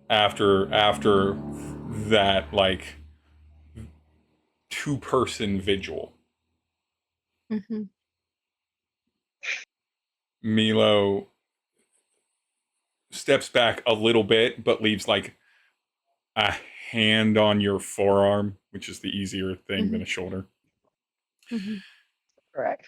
after that, like, two-person vigil, Milo steps back a little bit, but leaves like a hand on your forearm, which is the easier thing than a shoulder. Correct.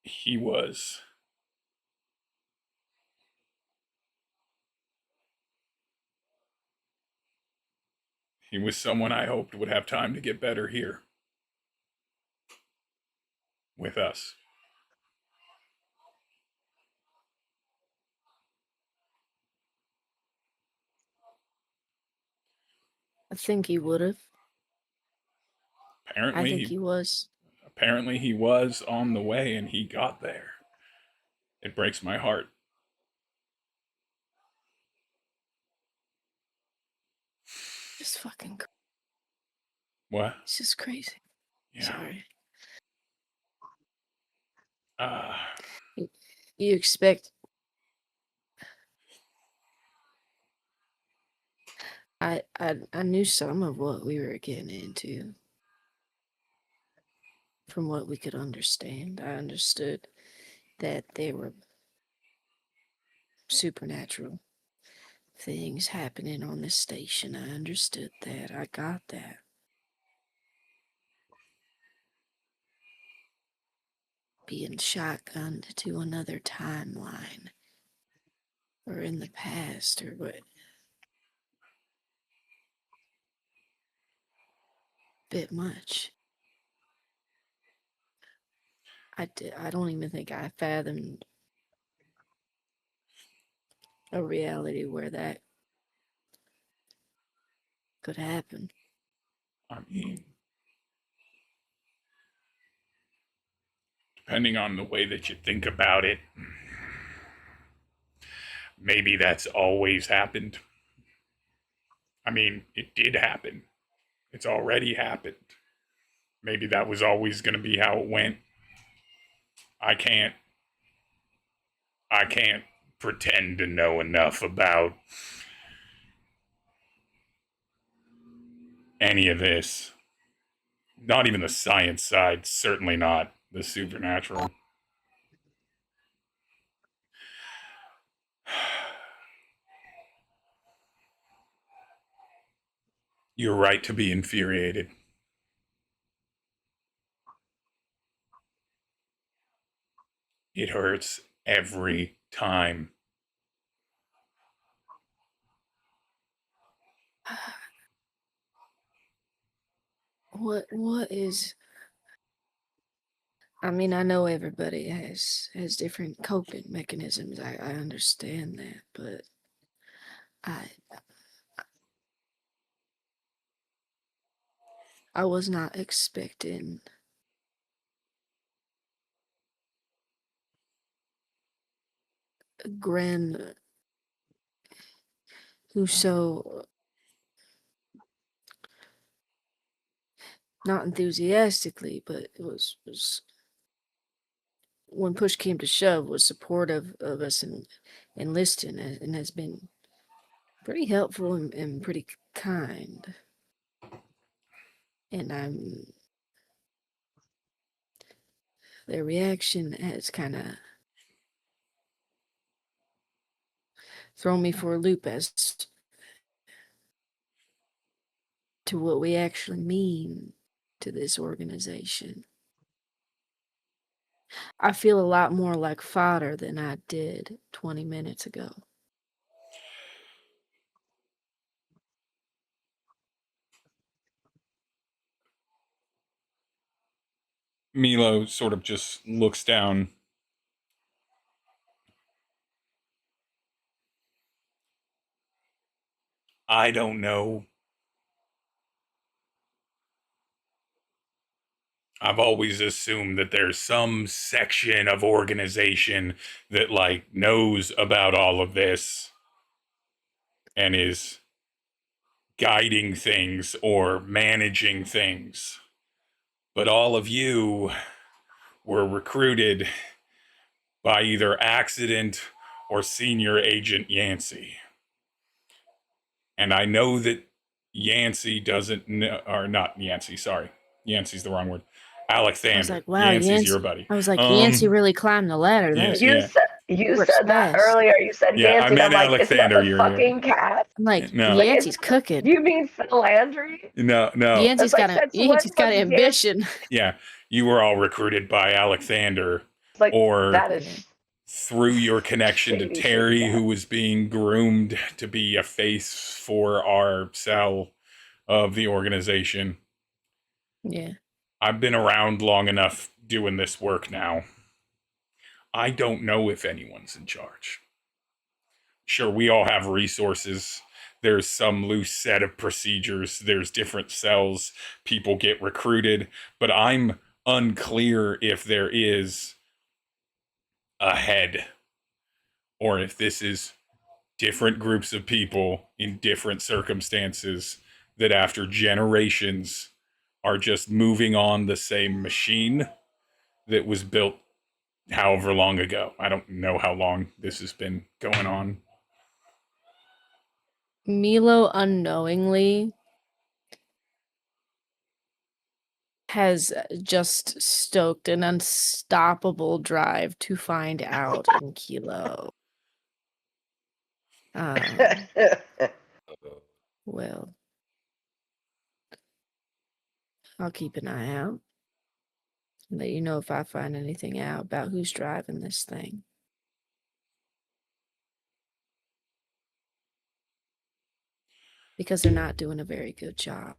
He was someone I hoped would have time to get better here with us. I think he would have. Apparently, I think he was. Apparently, he was on the way, and he got there. It breaks my heart. Just fucking. What? It's just crazy. Yeah. Sorry. You expect. I knew some of what we were getting into. From what we could understand, I understood that they were supernatural things happening on this station. I understood that. I got that. Being shotgunned to another timeline, or in the past, or what. Bit much. I don't even think I fathomed a reality where that could happen. I mean, depending on the way that you think about it, maybe that's always happened. I mean, it did happen. It's already happened. Maybe that was always going to be how it went. I can't pretend to know enough about any of this. Not even the science side, certainly not the supernatural. You're right to be infuriated. It hurts every time. What is... I mean, I know everybody has different coping mechanisms. I understand that, but I was not expecting Gren, who so not enthusiastically, but it was when push came to shove, was supportive of us and listening, and has been pretty helpful and pretty kind. And their reaction has kind of thrown me for a loop as to what we actually mean to this organization. I feel a lot more like fodder than I did 20 minutes ago. Milo sort of just looks down. I don't know. I've always assumed that there's some section of organization that like knows about all of this and is guiding things or managing things. But all of you were recruited by either accident or Senior Agent Yancey. And I know that Yancey doesn't know, or not Yancey, sorry. Yancey's the wrong word. Alexander. I was like, wow, Yancey's your buddy. I was like, Yancey really climbed the ladder. Yeah, That- You Works said that best. earlier. You said Yeah, I Yancey. meant and I'm like, Alexander, it's not the you're- fucking cat. I'm like, No. Yancey's cooking. You mean philandry? No. Yancey's It's like, got that's Yancey's what got fucking ambition. Yeah, you were all recruited by Alexander It's like, or that is through your connection to shady shit, Tery, yeah. who was being groomed to be a face for our cell of the organization. Yeah. I've been around long enough doing this work now. I don't know if anyone's in charge. Sure, we all have resources. There's some loose set of procedures. There's different cells. People get recruited. But I'm unclear if there is a head or if this is different groups of people in different circumstances that after generations are just moving on the same machine that was built however long ago. I don't know how long this has been going on. Milo unknowingly has just stoked an unstoppable drive to find out in Kilo. Well, I'll keep an eye out. Let you know if I find anything out about who's driving this thing. Because they're not doing a very good job.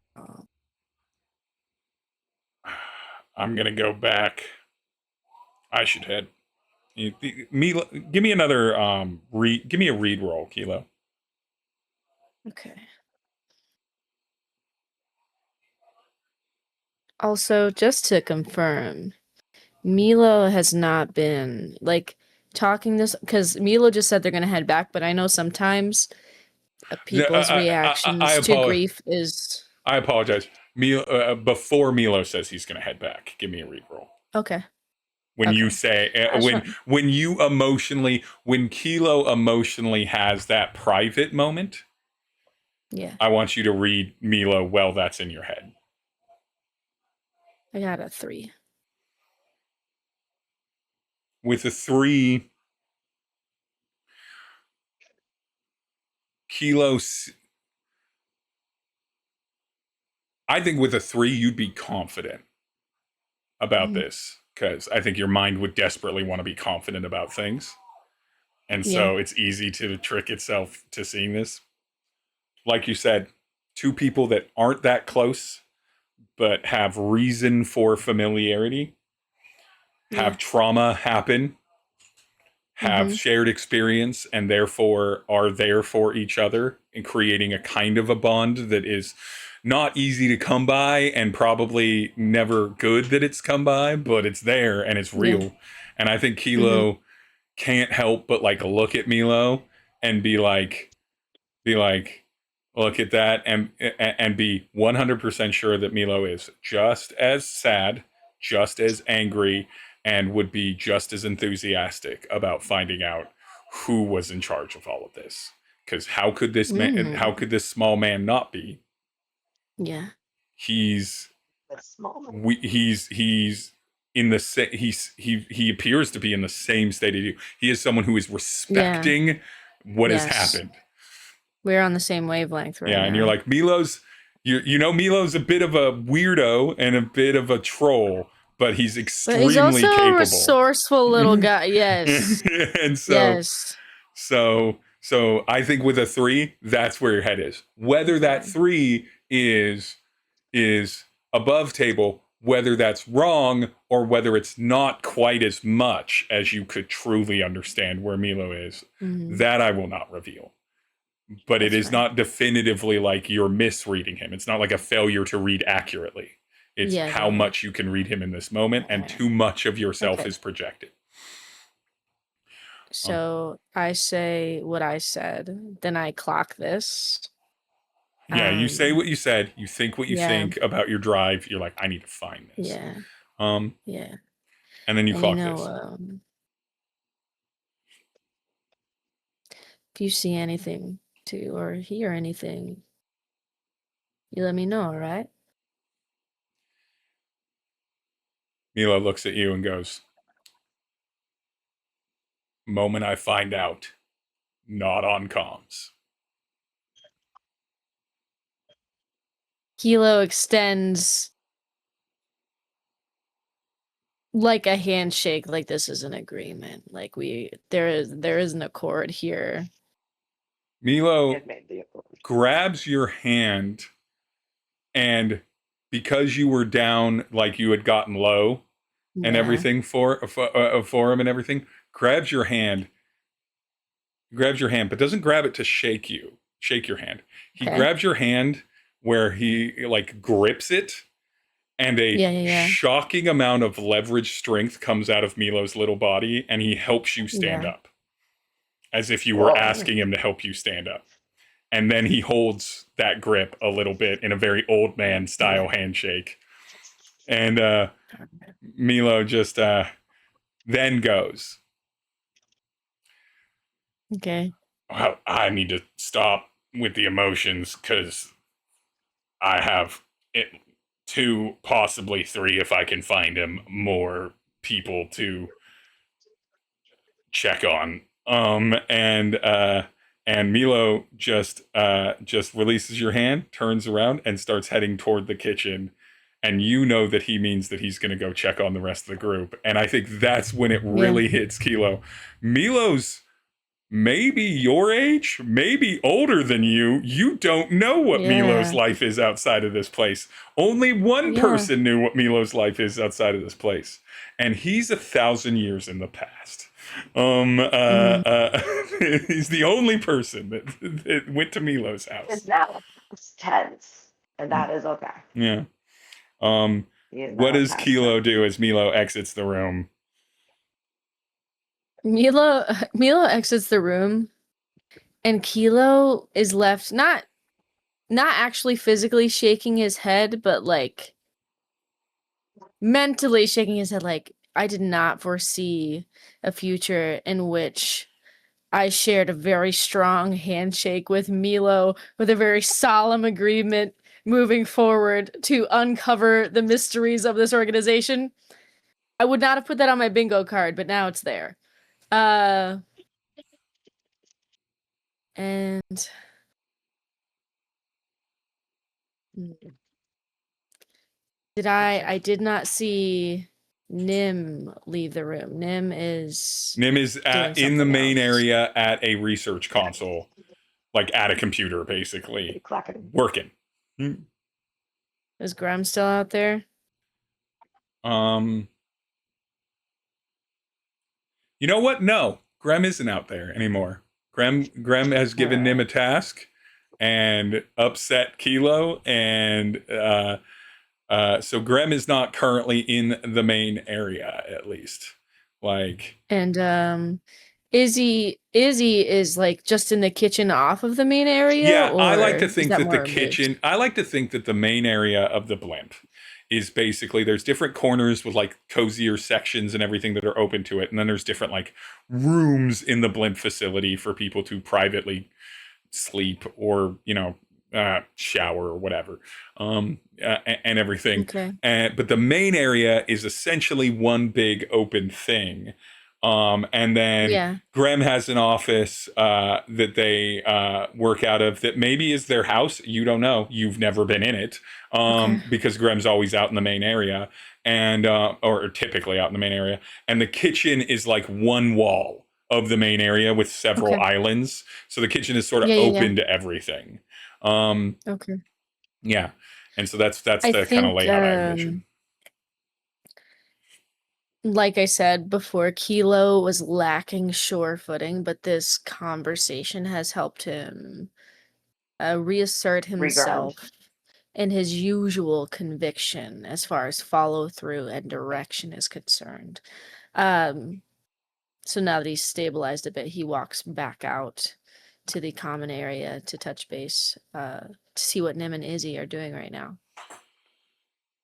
I'm gonna go back. I should head. Milo, give me another give me a read roll, Kilo. Okay. Also, just to confirm, Milo has not been like talking this because Milo just said they're gonna head back, but I know sometimes people's reactions to grief is. I apologize. Before Milo says he's gonna head back, give me a read roll. Okay. When you say when you emotionally, when Kilo emotionally has that private moment, Yeah, I want you to read Milo well that's in your head. I got a 3. With a 3, Kilo, I think with a 3 you'd be confident about this because I think your mind would desperately want to be confident about things. And so it's easy to trick itself to seeing this. Like you said, 2 people that aren't that close but have reason for familiarity, have trauma happen, have shared experience, and therefore are there for each other and creating a kind of a bond that is not easy to come by and probably never good that it's come by, but it's there and it's real. And I think Kilo can't help but like look at Milo and be like, look at that and be 100% sure that Milo is just as sad, just as angry, and would be just as enthusiastic about finding out who was in charge of all of this. Because how could this man, how could this small man not be? Yeah. He's in the he appears to be in the same state as you. He is someone who is respecting what has happened. We're on the same wavelength right now. Yeah, and you're like, Milo's, you know, Milo's a bit of a weirdo and a bit of a troll, but he's extremely he's also capable. a resourceful little guy. Yes. And so, so I think with a 3, that's where your head is. Whether that 3 is above table, whether that's wrong, or whether it's not quite as much as you could truly understand where Milo is, that I will not reveal. but it That's is fine. not definitively like you're misreading him. It's not like a failure to read accurately. It's how much you can read him in this moment, and too much of yourself is projected. So I say what I said, then I clock this. Yeah, you say what you said, you think what you think about your drive, you're like, I need to find this. Yeah. And then you clock this. If you see anything or hear anything, you let me know, all right? Milo looks at you and goes, moment I find out, not on comms. Kilo extends like a handshake, like this is an agreement. Like there is an accord here. Milo grabs your hand, and because you were down, like you had gotten low and everything for him and everything, grabs your hand, but doesn't grab it to shake your hand. He grabs your hand where he like grips it, and a shocking amount of leverage strength comes out of Milo's little body, and he helps you stand up, as if you were asking him to help you stand up. And then he holds that grip a little bit in a very old man style handshake. And Milo just then goes, okay, well, I need to stop with the emotions, because I have 2, possibly 3, if I can find him, more people to check on. And Milo just releases your hand, turns around, and starts heading toward the kitchen. And you know that he means that he's going to go check on the rest of the group. And I think that's when it really hits Kilo. Milo's maybe your age, maybe older than you. You don't know what Milo's life is outside of this place. Only one person knew what Milo's life is outside of this place. And he's 1,000 years in the past. He's the only person that went to Milo's house. It's now tense, and that is okay. Yeah. What does Kilo do as Milo exits the room? Milo exits the room, and Kilo is left not actually physically shaking his head, but like mentally shaking his head. Like, I did not foresee a future in which I shared a very strong handshake with Milo, with a very solemn agreement moving forward to uncover the mysteries of this organization. I would not have put that on my bingo card, but now it's there. And I did not see Nim leave the room. Nim is in the main area at a research console, like at a computer, basically working. Is Graham still out there? You know what? No, Graham isn't out there anymore. Graham has given Nim a task and upset Kilo, and so Graham is not currently in the main area, at least. Like, and Izzy is like just in the kitchen off of the main area. Yeah, I like to think that the kitchen. I like to think that the main area of the blimp is basically, there's different corners with like cozier sections and everything that are open to it, and then there's different like rooms in the blimp facility for people to privately sleep or shower or whatever, and everything. Okay. But the main area is essentially one big open thing. And then Graham has an office that they work out of that maybe is their house. You don't know. You've never been in it, because Graham's always out in the main area, and or typically out in the main area. And the kitchen is like one wall of the main area with several islands. So the kitchen is sort of open to everything. Okay. Yeah. And so that's the kind of layout I envision. like I said before, Kilo was lacking sure footing, but this conversation has helped him reassert himself in his usual conviction as far as follow through and direction is concerned. So now that he's stabilized a bit, he walks back out to the common area to touch base to see what Nim and Izzy are doing right now.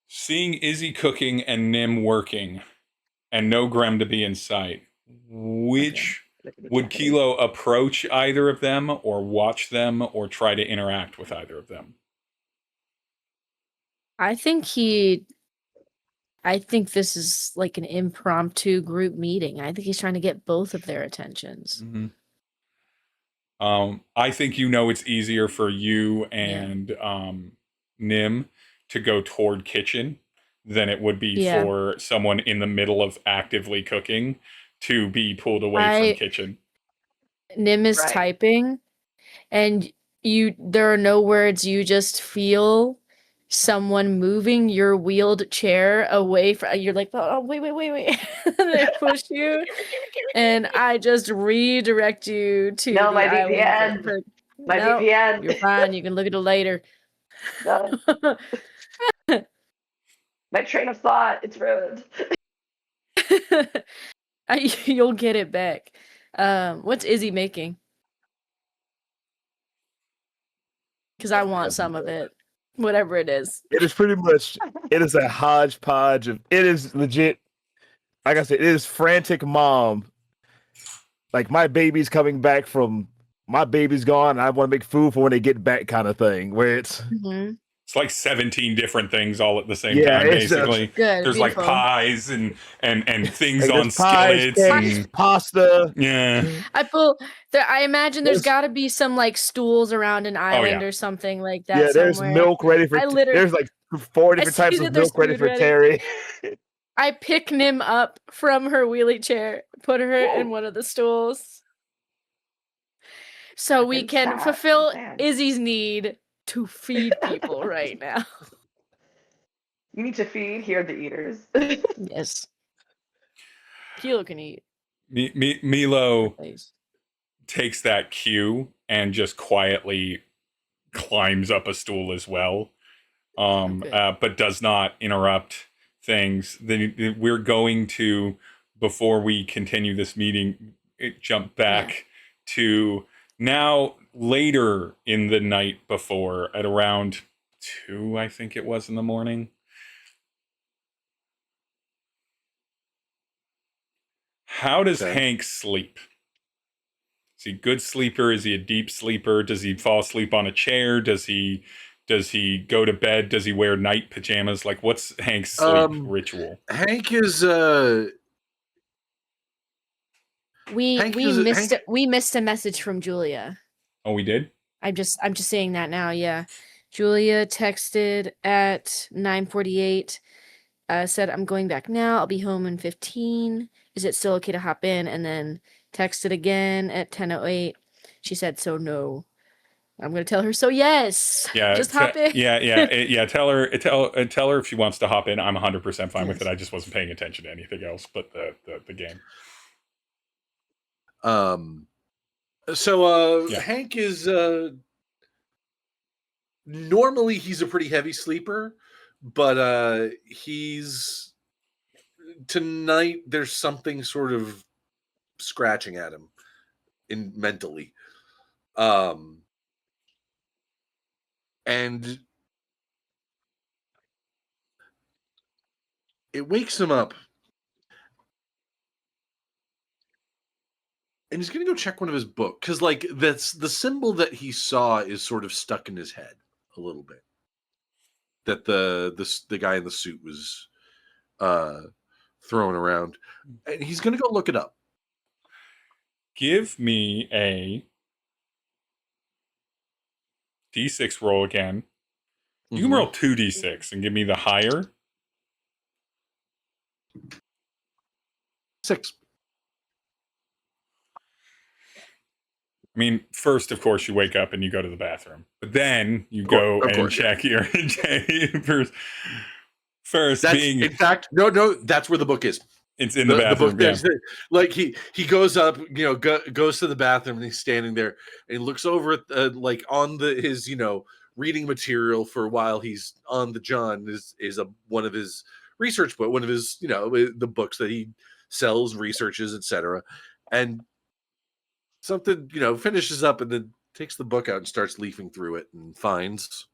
Seeing Izzy cooking and Nim working, and no Grem to be in sight, which would Kilo approach either of them, or watch them, or try to interact with either of them? I think this is like an impromptu group meeting. I think he's trying to get both of their attentions. Mm-hmm. I think it's easier for you and Nim to go toward kitchen than it would be for someone in the middle of actively cooking to be pulled away from kitchen. Nim is typing, and there are no words. You just feel someone moving your wheeled chair away from. You're like, oh, wait. They push you, and I just redirect you to my VPN. VPN. You're fine. You can look at it later. No. My train of thought, it's ruined. You'll get it back. What's Izzy making? Because I want some of it. Whatever it is. It is pretty much, it is a hodgepodge of, it is legit, like I said, it is frantic mom. Like, my baby's coming back from, my baby's gone, and I want to make food for when they get back kind of thing, where it's... Mm-hmm. It's like 17 different things all at the same time, basically. Good, there's beautiful. like pies and things like on pies, skillets. and pasta. Yeah. I imagine there's got to be some like stools around an island or something like that. Yeah, there's somewhere. milk ready for. There's like 4 different types of milk ready for Tery. I pick Nim up from her wheelie chair, put her in one of the stools, so we can fulfill Izzy's need to feed people right now. You need to feed, here are the eaters. Yes. Kilo can eat. Milo takes that cue and just quietly climbs up a stool as well, but does not interrupt things. Then we're going to, before we continue this meeting, jump back to now later in the night before, at around 2, I think it was, in the morning. How does Hank sleep? Is he a good sleeper? Is he a deep sleeper? Does he fall asleep on a chair? Does he go to bed? Does he wear night pajamas? Like, what's Hank's sleep ritual? Hank is we missed a message from Julia. Oh, we did? I'm just saying that now, yeah. Julia texted at 9:48, said, I'm going back now. I'll be home in 15. Is it still okay to hop in? And then texted again at 10:08. She said, so no. I'm going to tell her, so yes. Yeah. Just hop in. Yeah. Tell her if she wants to hop in. I'm 100% fine with it. I just wasn't paying attention to anything else but the game. Hank is normally he's a pretty heavy sleeper, but he's tonight there's something sort of scratching at him mentally. And it wakes him up. And he's going to go check one of his books. Because, like, that's the symbol that he saw is sort of stuck in his head a little bit. That the guy in the suit was throwing around. And he's going to go look it up. Give me a D6 roll again. You can roll 2d6 and give me the higher. 6. I mean, first, of course, you wake up and you go to the bathroom. But then you go and check your... first that's, being... In fact, no, that's where the book is. It's in the The bathroom. book there's like he goes up, goes to the bathroom and he's standing there and he looks over at like on his reading material for while he's on the John is one of his research book, one of his the books that he sells, researches, etc. And something finishes up and then takes the book out and starts leafing through it and finds.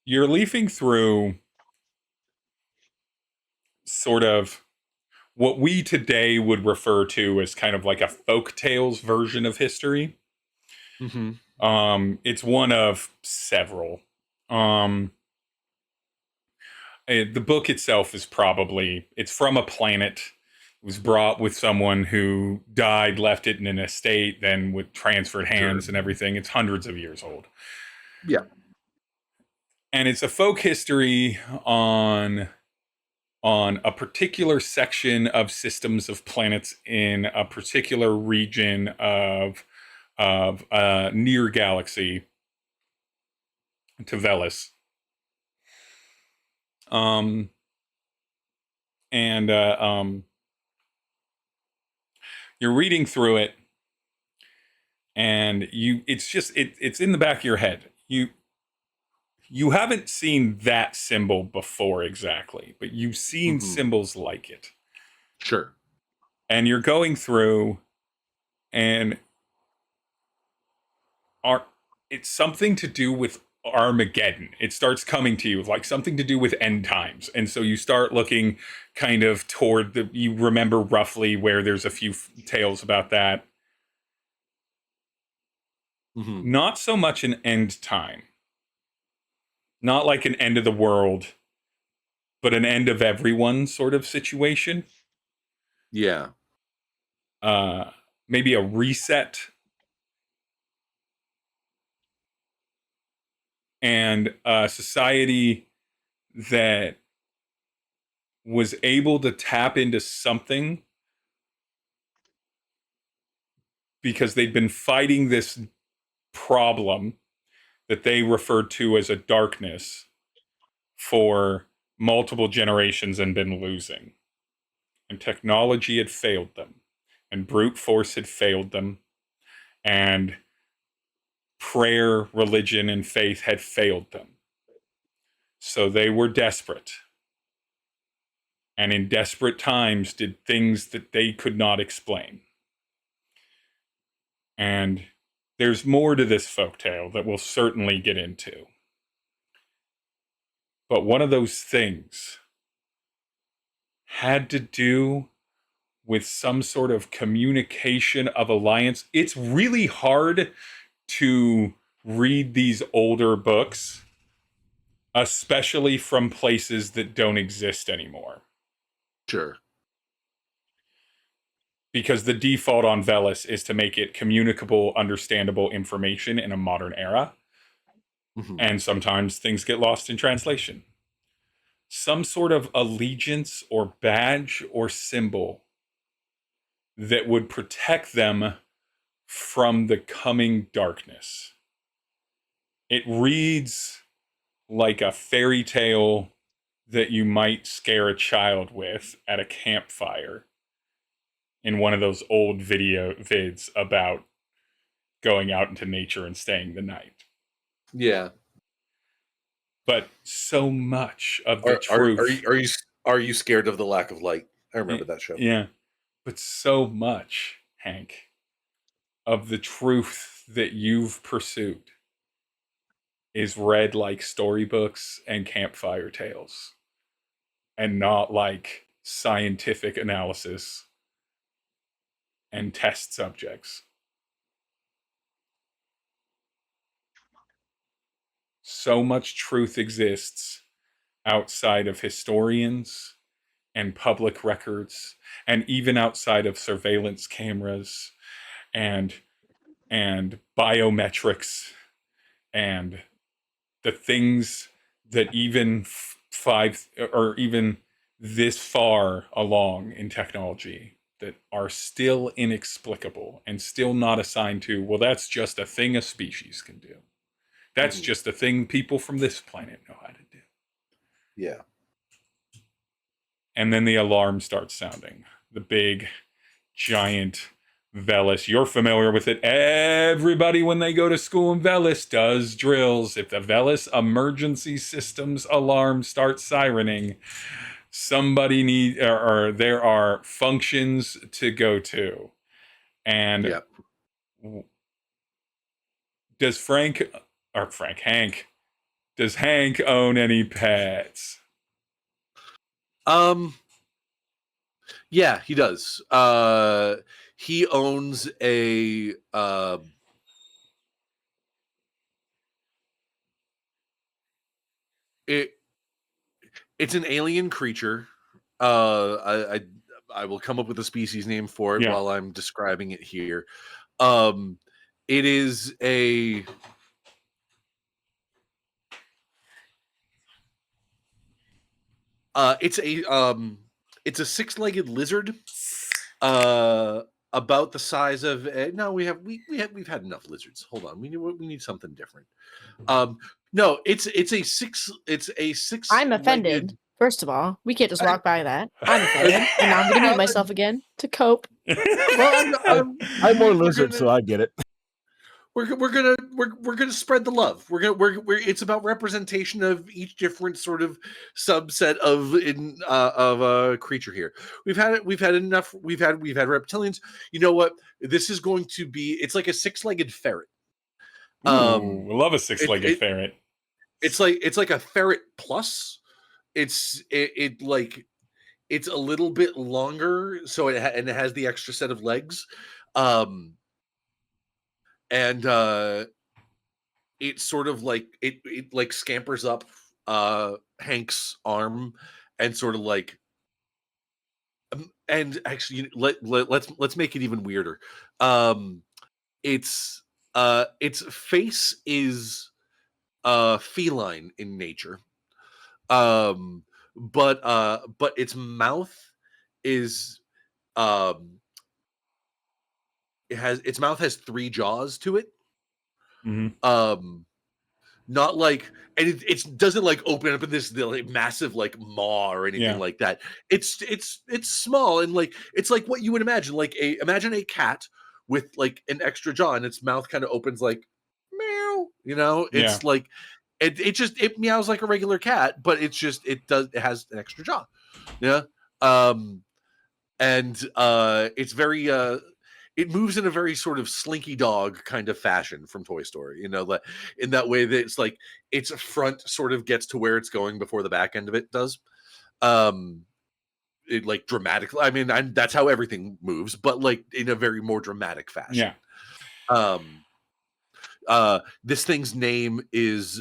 You're leafing through sort of what we today would refer to as kind of like a folk tales version of history. Mm-hmm. It's one of several. The book itself is it's from a planet. It was brought with someone who died, left it in an estate, then with transferred hands and everything. It's hundreds of years old. Yeah. And it's a folk history on a particular section of systems of planets in a particular region of near galaxy to Velis. You're reading through it, and it's in the back of your head. You haven't seen that symbol before exactly, but you've seen symbols like it. Sure. And you're going through, and it's something to do with Armageddon. It starts coming to you like something to do with end times. And so you start looking kind of toward you remember roughly where there's a few tales about that. Mm-hmm. Not so much an end time. Not like an end of the world, but an end of everyone sort of situation. Yeah. Maybe a reset. And a society that was able to tap into something because they'd been fighting this problem that they referred to as a darkness for multiple generations and been losing. And technology had failed them, and brute force had failed them, and prayer, religion, and faith had failed them. So they were desperate. And in desperate times did things that they could not explain. And there's more to this folktale that we'll certainly get into. But one of those things had to do with some sort of communication of alliance. It's really hard to read these older books, especially from places that don't exist anymore. Sure. Because the default on Velis is to make it communicable, understandable information in a modern era. Mm-hmm. And sometimes things get lost in translation. Some sort of allegiance or badge or symbol that would protect them from the coming darkness. It reads like a fairy tale that you might scare a child with at a campfire in one of those old video vids about going out into nature and staying the night. Yeah. But so much of the truth. Are you scared of the lack of light? I remember that show. Yeah. But so much, Hank, of the truth that you've pursued is read like storybooks and campfire tales, and not like scientific analysis and test subjects. So much truth exists outside of historians and public records, and even outside of surveillance cameras and biometrics and the things that even even this far along in technology that are still inexplicable and still not assigned to, well, that's just a thing a species can do. That's just a thing people from this planet know how to do. Yeah. And then the alarm starts sounding. The big, giant Velis. You're familiar with it. Everybody, when they go to school in Velis, does drills. If the Velis emergency systems alarm starts sirening, somebody or there are functions to go to. And Yep. does Hank, does Hank own any pets? Yeah, he does. He owns a it's an alien creature. I will come up with a species name for it while I'm describing it here. It is a it's a six-legged lizard. About the size of no, we've had enough lizards. Hold on, we need something different. No, it's a six. I'm offended. First of all, we can't just walk by that. I'm offended, and now I'm going to mute myself again to cope. Well, I'm more lizard, so I get it. We're gonna spread the love. It's about representation of each different sort of subset of a creature here. We've had enough. We've had reptilians. You know what? This is going to be. It's like a six-legged ferret. Ooh, I love a six-legged ferret. It's like a ferret plus. It's a little bit longer, so it has the extra set of legs. And it sort of like it like scampers up Hank's arm and sort of like and actually let's make it even weirder. Its face is feline in nature. But its mouth is its mouth has three jaws to it. Mm-hmm. Not like, and it doesn't like open up in this like, massive like maw or anything like that. It's small and like it's like what you would imagine, like imagine a cat with like an extra jaw and its mouth kind of opens like meow. You know, it's like it meows like a regular cat, but it has an extra jaw. Yeah. And it's very it moves in a very sort of Slinky Dog kind of fashion from Toy Story, you know, in that way that it's like its front sort of gets to where it's going before the back end of it does. It like dramatically, I mean, that's how everything moves, but like in a very more dramatic fashion. Yeah. This thing's name is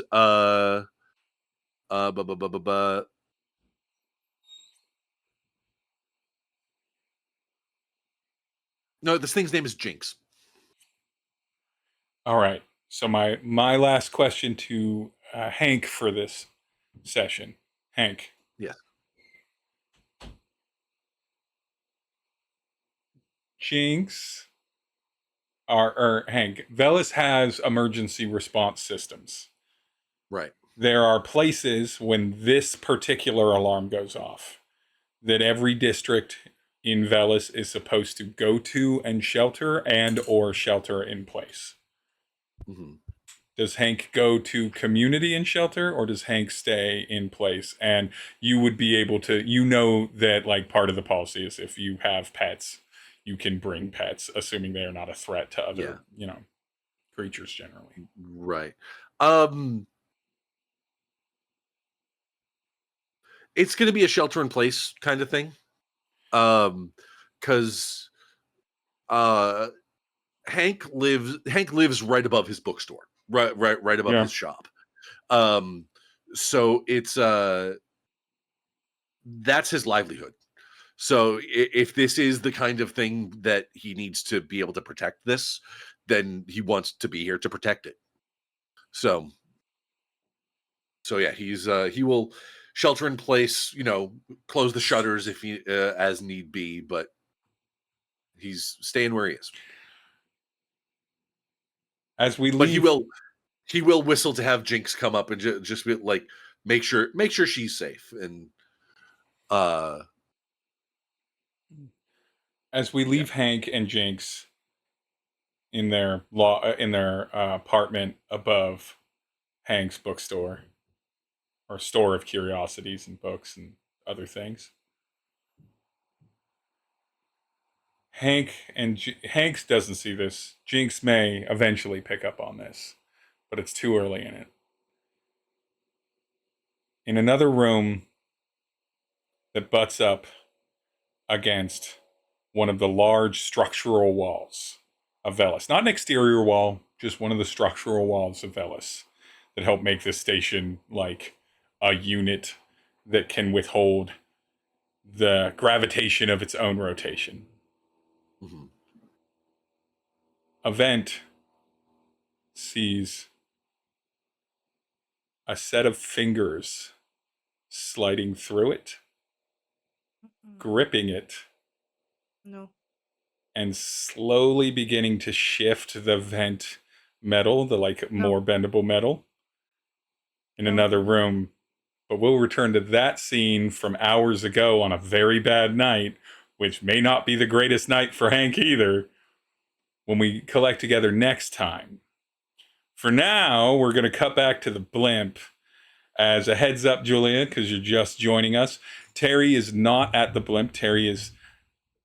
no, this thing's name is Jinx. All right. So my last question to Hank for this session. Hank. Yeah. Jinx or Hank, Velis has emergency response systems. Right. There are places when this particular alarm goes off that every district in Velis is supposed to go to and shelter or shelter in place. Mm-hmm. Does Hank go to community and shelter, or does Hank stay in place? And you would be able to, you know, that like part of the policy is if you have pets, you can bring pets, assuming they are not a threat to other, you know, creatures generally. Right. It's going to be a shelter in place kind of thing. Because Hank lives right above his bookstore, right above his shop. So it's that's his livelihood. So if this is the kind of thing that he needs to be able to protect this, then he wants to be here to protect it. So yeah, he will shelter in place, you know, close the shutters if he as need be, but he's staying where he is. As we leave, but he will whistle to have Jinx come up and just be like make sure she's safe and As we leave Hank and Jinx in their apartment above Hank's bookstore, or store of curiosities and books and other things, Hank doesn't see this. Jinx may eventually pick up on this, but it's too early in it. In another room that butts up against one of the large structural walls of Velis. Not an exterior wall, just one of the structural walls of Velis that help make this station like a unit that can withhold the gravitation of its own rotation. Mm-hmm. Event sees a set of fingers sliding through it, gripping it, No. and slowly beginning to shift the vent metal, the like more bendable metal, in another room. But we'll return to that scene from hours ago on a very bad night, which may not be the greatest night for Hank either, when we collect together next time. For now, we're going to cut back to the blimp. As a heads up, Julia, because you're just joining us, Tery is not at the blimp. Tery is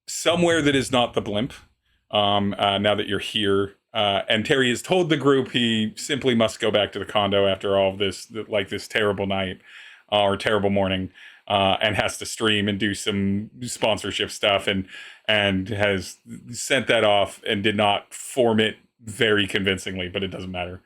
somewhere that is not the blimp, now that you're here. And Tery has told the group he simply must go back to the condo after all of this, like this terrible night or terrible morning, and has to stream and do some sponsorship stuff, and has sent that off and did not form it very convincingly, but it doesn't matter.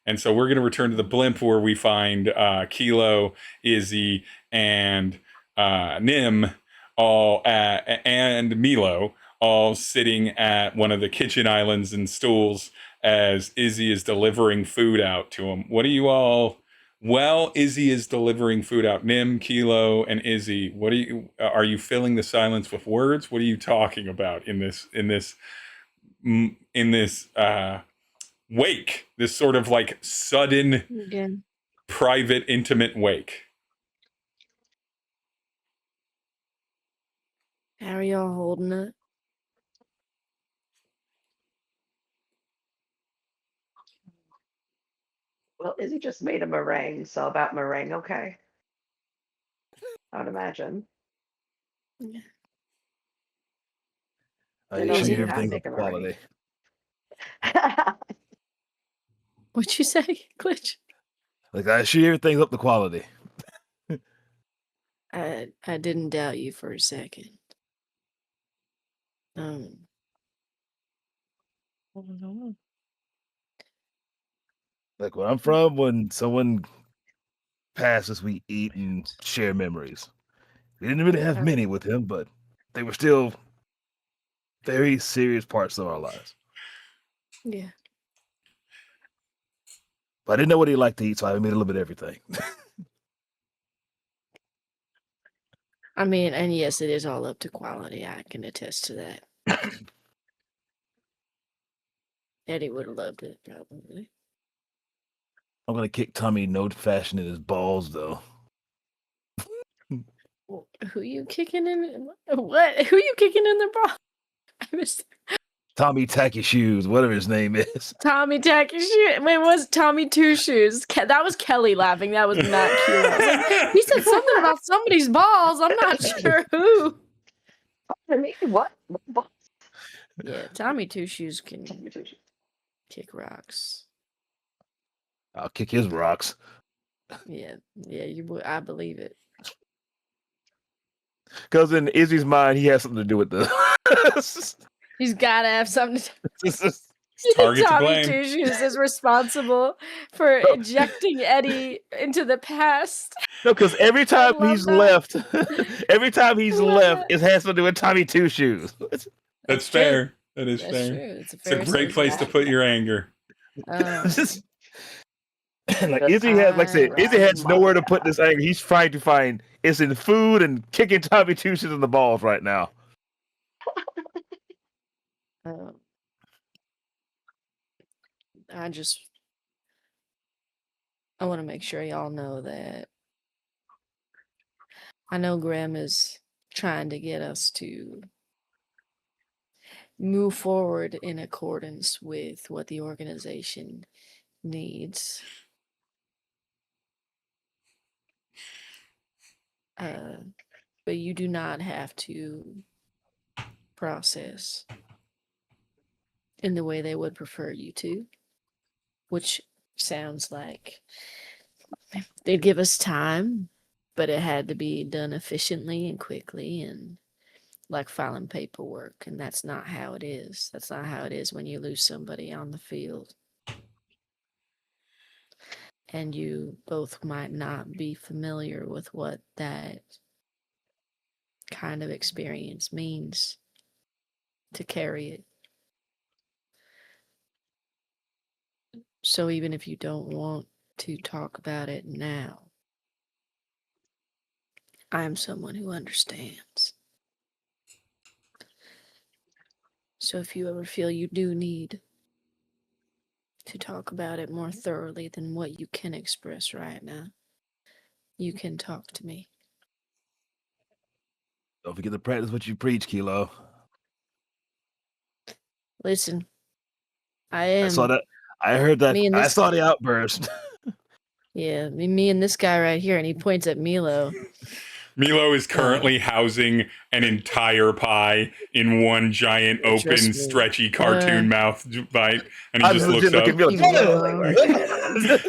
And so we're going to return to the blimp where we find Kilo, Izzy, and Nim and Milo all sitting at one of the kitchen islands and stools as Izzy is delivering food out to them. What are you all? Well, Izzy is delivering food out. Nim, Kilo, and Izzy. Are you filling the silence with words? What are you talking about in this wake? This sort of like sudden, private, intimate wake. How are y'all holding it? Well, Izzy just made a meringue, so about meringue, okay? I would imagine. Yeah. You know, She you have to everything's make up a quality. meringue. What'd you say, Glitch? Like I shoot everything's up to quality. I didn't doubt you for a second. Oh, no. Like where I'm from, when someone passes, we eat and share memories. We didn't really have many with him, but they were still very serious parts of our lives. Yeah. But I didn't know what he liked to eat, so I made a little bit of everything. I mean, and yes, it is all up to quality. I can attest to that. Eddie would have loved it, probably. I'm gonna kick Tommy no fashion in his balls, though. Who you kicking in? What? Who you kicking in the ball? I missed Tommy Tacky Shoes, whatever his name is. Tommy Tacky Shoes. Wait, it was Tommy Two Shoes. That was Kelly laughing. That was not cute. I was like, he said something about somebody's balls. I'm not sure who. For me, what? Yeah, Tommy Two Shoes can kick rocks. I'll kick his rocks. Yeah, you would. I believe it. Because in Izzy's mind, he has something to do with this. He's got to have something to You think Target to Tommy blame. Two Shoes is responsible for injecting Eddie into the past? No, because every time love he's that. left, every time he's love left, that. it has something to do with Tommy Two Shoes. That's true. fair. That is That's fair. true. It's It's a great fair place to put your anger. Just like Izzy has, like I said, Izzy has nowhere to put this anger. He's trying to find it's in food and kicking Tommy Two Shoes in the balls right now. I want to make sure y'all know that I know Graham is trying to get us to move forward in accordance with what the organization needs. But you do not have to process in the way they would prefer you to, which sounds like they'd give us time, but it had to be done efficiently and quickly and like filing paperwork. And that's not how it is. That's not how it is when you lose somebody on the field. And you both might not be familiar with what that kind of experience means to carry it. So even if you don't want to talk about it now, I am someone who understands. So if you ever feel you do need to talk about it more thoroughly than what you can express right now, you can talk to me. Don't forget to practice what you preach, Kilo. Listen, I I am. saw that. I heard that. Me and I this- saw the outburst. Yeah, me and this guy right here, and he points at Milo. Milo is currently housing an entire pie in one giant, Trust open, me. stretchy cartoon mouth bite, and he I just legit looks look up. at me like,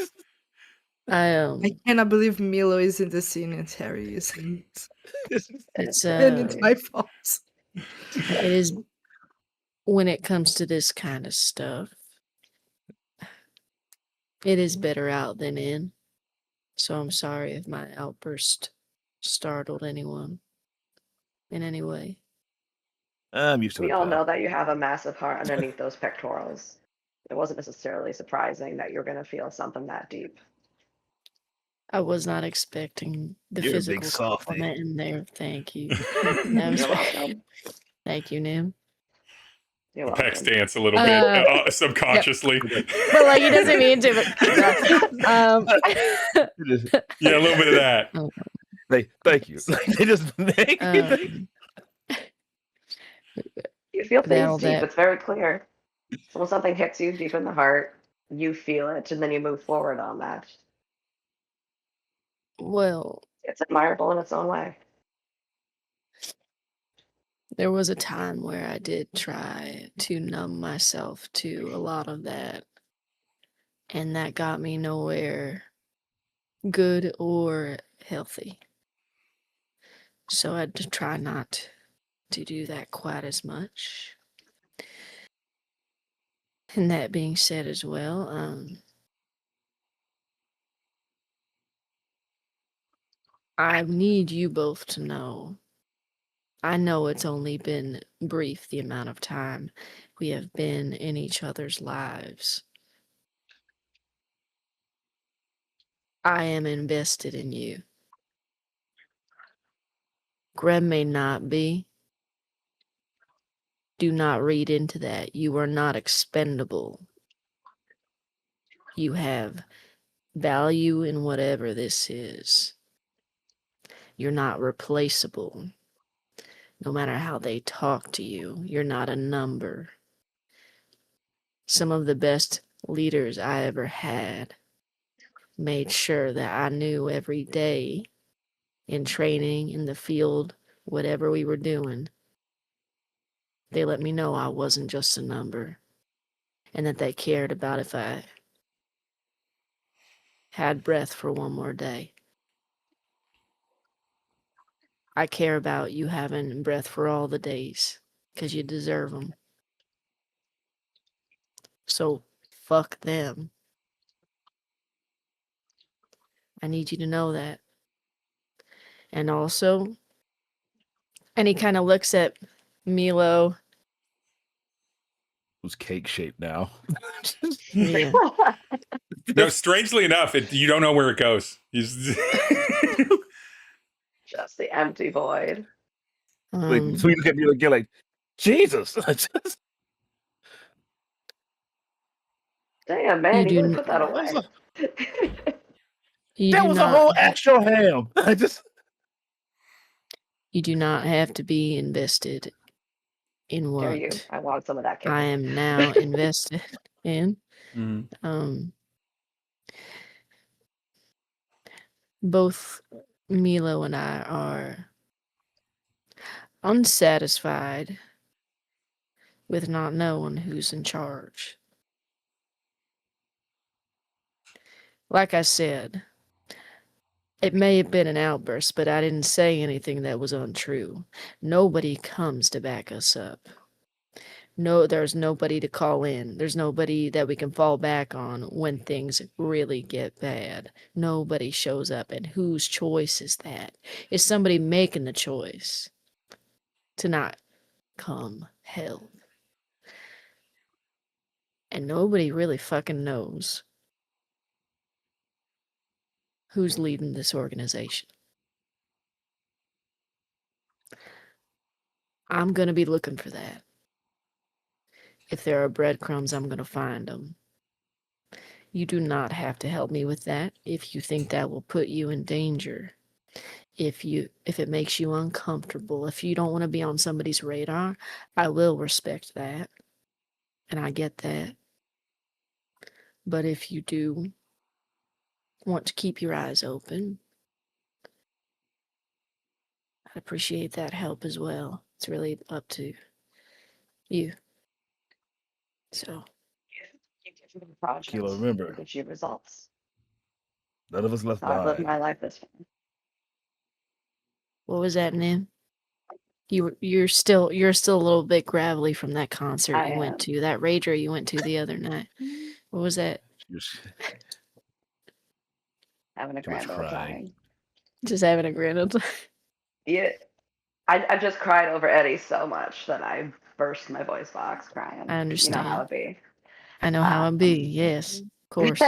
I I cannot believe Milo is in the scene and Tery isn't. it's And it's my fault. it is when it comes to this kind of stuff. It is better out than in. So I'm sorry if my outburst startled anyone in any way. I'm used to We it. all pal. know that you have a massive heart underneath those pectorals. It wasn't necessarily surprising that you're going to feel something that deep. I was not expecting the You're a big physical softy. compliment in there. Thank you. That was You're welcome. Thank you, Nim. You're Peck welcome. stance a little bit subconsciously. But like he doesn't mean to. But, Yeah, a little bit of that. Thank you. They just thank you. You feel Now things deep. that- It's very clear. So when something hits you deep in the heart, you feel it, and then you move forward on that. Well, It's admirable in its own way. there was a time where I did try to numb myself to a lot of that, and that got me nowhere good or healthy. So I had to try not to do that quite as much. And that being said as well, I need you both to know. I know it's only been brief the amount of time we have been in each other's lives. I am invested in you. Graham may not be. Do not read into that. You are not expendable. You have value in whatever this is. You're not replaceable. No matter how they talk to you, you're not a number. Some of the best leaders I ever had made sure that I knew every day in training, in the field, whatever we were doing, they let me know I wasn't just a number and that they cared about if I had breath for one more day. I care about you having breath for all the days because you deserve them. So fuck them. I need you to know that. And also, and he kind of looks at Milo. Who's cake shaped now? Yeah. No, strangely enough, you don't know where it goes. He's Just the empty void. Like, so you look at me again, like Jesus. Damn, man, You you do really n- put that away. you That do was a not whole have- extra ham. You do not have to be invested in Dare you? what I want some of that I kibble. am now invested in. Mhm. Both Milo and I are unsatisfied with not knowing who's in charge. Like I said, it may have been an outburst, but I didn't say anything that was untrue. Nobody comes to back us up. No, there's nobody to call in. There's nobody that we can fall back on when things really get bad. Nobody shows up. And whose choice is that? Is somebody making the choice to not come help? And nobody really fucking knows who's leading this organization. I'm going to be looking for that. If there are breadcrumbs, I'm going to find them. You do not have to help me with that if you think that will put you in danger. If it makes you uncomfortable, if you don't want to be on somebody's radar, I will respect that. And I get that. But if you do want to keep your eyes open, I'd appreciate that help as well. It's really up to you. So, You give me a project. Kilo, remember. I'll get you results. None of us left So I've lived behind. my life this way. what was that, Nim? You're still a little bit gravelly from that concert I you went to, that rager you went to the other night. What was that? Having a Too much grand old crying. time. Just having a grand old time. Yeah. I just cried over Eddie so much that I burst my voice box crying. I You know how understand. it be. I know how it be. Yes, of course.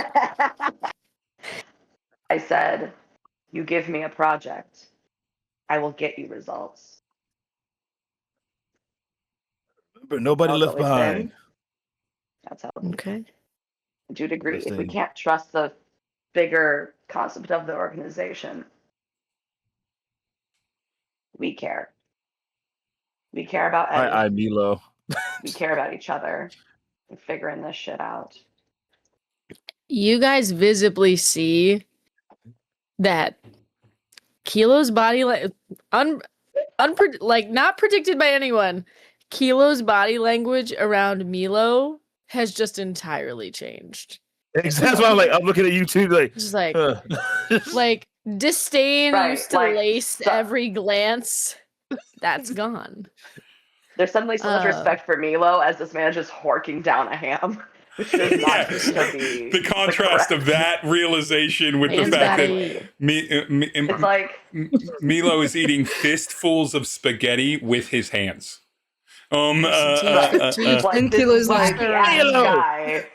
I said, you give me a project, I will get you results. Remember, nobody That's left always been. behind. That's how it is. Okay. Would you agree? Best If we thing. can't trust the bigger concept of the organization, we care. We care about Eddie. Hi, Milo. We care about each other. We're figuring this shit out. You guys visibly see that Kilo's body not predicted by anyone. Kilo's body language around Milo has just entirely changed. That's why I'm looking at you too, like, Just like huh. like disdain Right, used to like, lace so- every glance. That's gone. There's suddenly so much respect for Milo as this man is just horking down a ham, which does not seem to be The contrast of that realization with the Man's fact that gotta eat. It's like Milo is eating fistfuls of spaghetti with his hands. Teach like And this Kilo's like, wacky ass Milo! guy,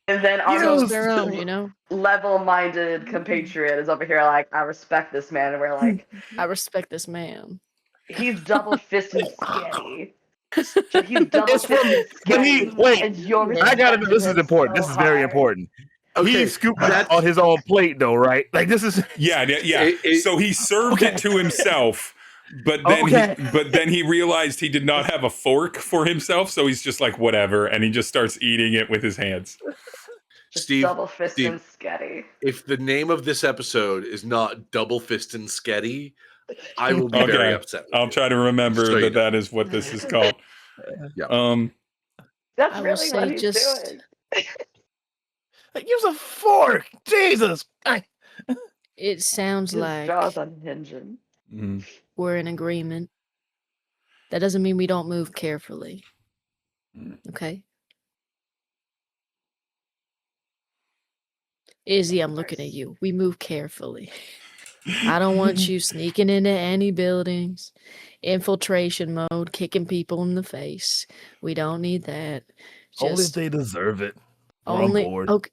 and then our Teach their own, you know? level-minded compatriot is over here like, I respect this man, and we're like, I respect this man. he's double fisted sketty. He's double It's from- fisted but he- sketty. wait, and you're I gotta. respecting This is him important. so This is very hard. important. Okay, He scooped that's- on his own plate, though, right? Like this is. Yeah. So he served it to himself, but then he realized he did not have a fork for himself, so he's just like whatever, and he just starts eating it with his hands. Just Steve, double fisted sketty. if the name of this episode is not Double Fist and Sketty, I will be very upset. With I'll you. try to remember So you know. that is what this is called. Yeah. That's I will really say what he's just- doing. Use a fork, Jesus! It sounds His like jaw's unhinging. Mhm. we're in agreement. That doesn't mean we don't move carefully. Okay? Izzy, I'm looking at you. We move carefully. I don't want you sneaking into any buildings, infiltration mode, kicking people in the face. We don't need that. Only if Just they deserve it. We're on only board. okay.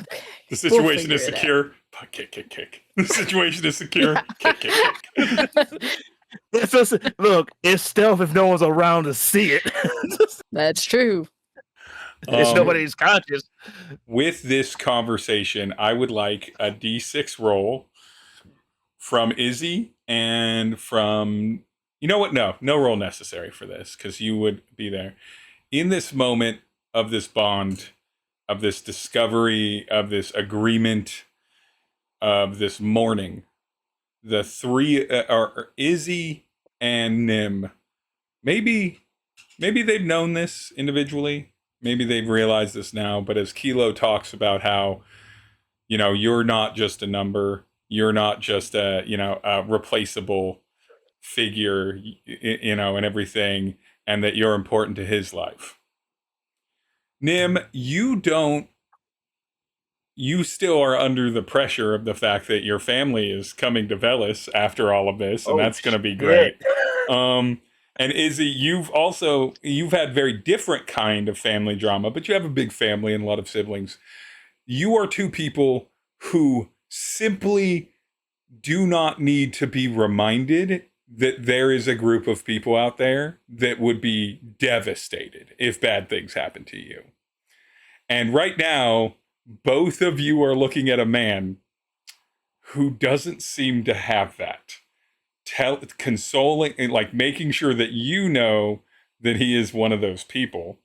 Okay. The situation figure is it out. secure. Kick. The situation is secure. Kick. It's just, look, it's stealth if no one's around to see it. That's true. It's nobody's conscious. With this conversation, I would like a D6 roll from Izzy and from You know what? No roll necessary for this because you would be there. In this moment of this bond, of this discovery, of this agreement, of this mourning, the three are Izzy and Nim. Maybe they've known this individually. Maybe they've realized this now. But as Kilo talks about how, you're not just a number. You're not just a replaceable figure, and everything, and that you're important to his life. Nim, you still are under the pressure of the fact that your family is coming to Velis after all of this, and that's going to be great. And Izzy, you've had very different kind of family drama, but you have a big family and a lot of siblings. You are two people who simply do not need to be reminded that there is a group of people out there that would be devastated if bad things happen to you. And right now, both of you are looking at a man who doesn't seem to have that. Consoling and like making sure that you know that he is one of those people,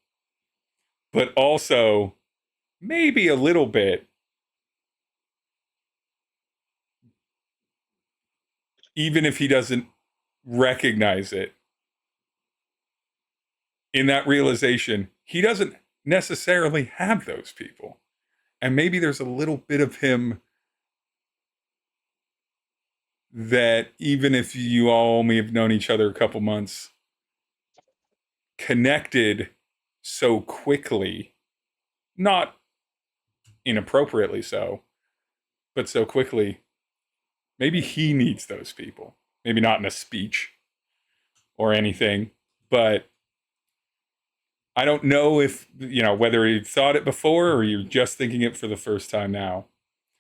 but also maybe a little bit, even if he doesn't recognize it, in that realization, he doesn't necessarily have those people. And maybe there's a little bit of him that even if you all only have known each other a couple months, connected so quickly, not inappropriately so, but so quickly, maybe he needs those people. Maybe not in a speech or anything, but I don't know if, whether he thought it before or you're just thinking it for the first time now.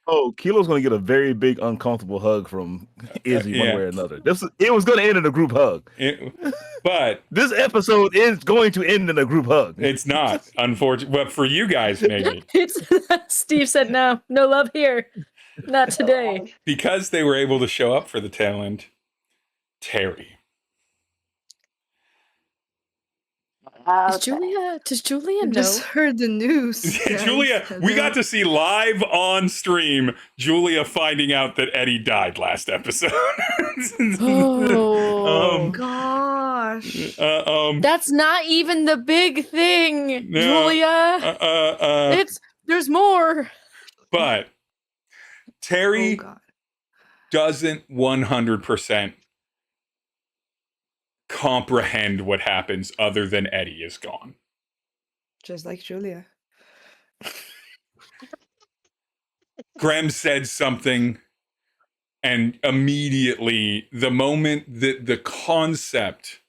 Oh, Kilo's going to get a very big, uncomfortable hug from Izzy one way or another. It was going to end in a group hug. But this episode is going to end in a group hug. It's not, unfortunately. But for you guys, maybe. Steve said no love here. Not today. Because they were able to show up for the tail end, Tery. Does Julia know? Just heard the news. Julia, we got to see live on stream Julia finding out that Eddie died last episode. Oh gosh. That's not even the big thing, Julia. There's more. But Tery doesn't 100% comprehend what happens other than Eddie is gone. Just like Julia. Graham said something, and immediately, the moment that the concept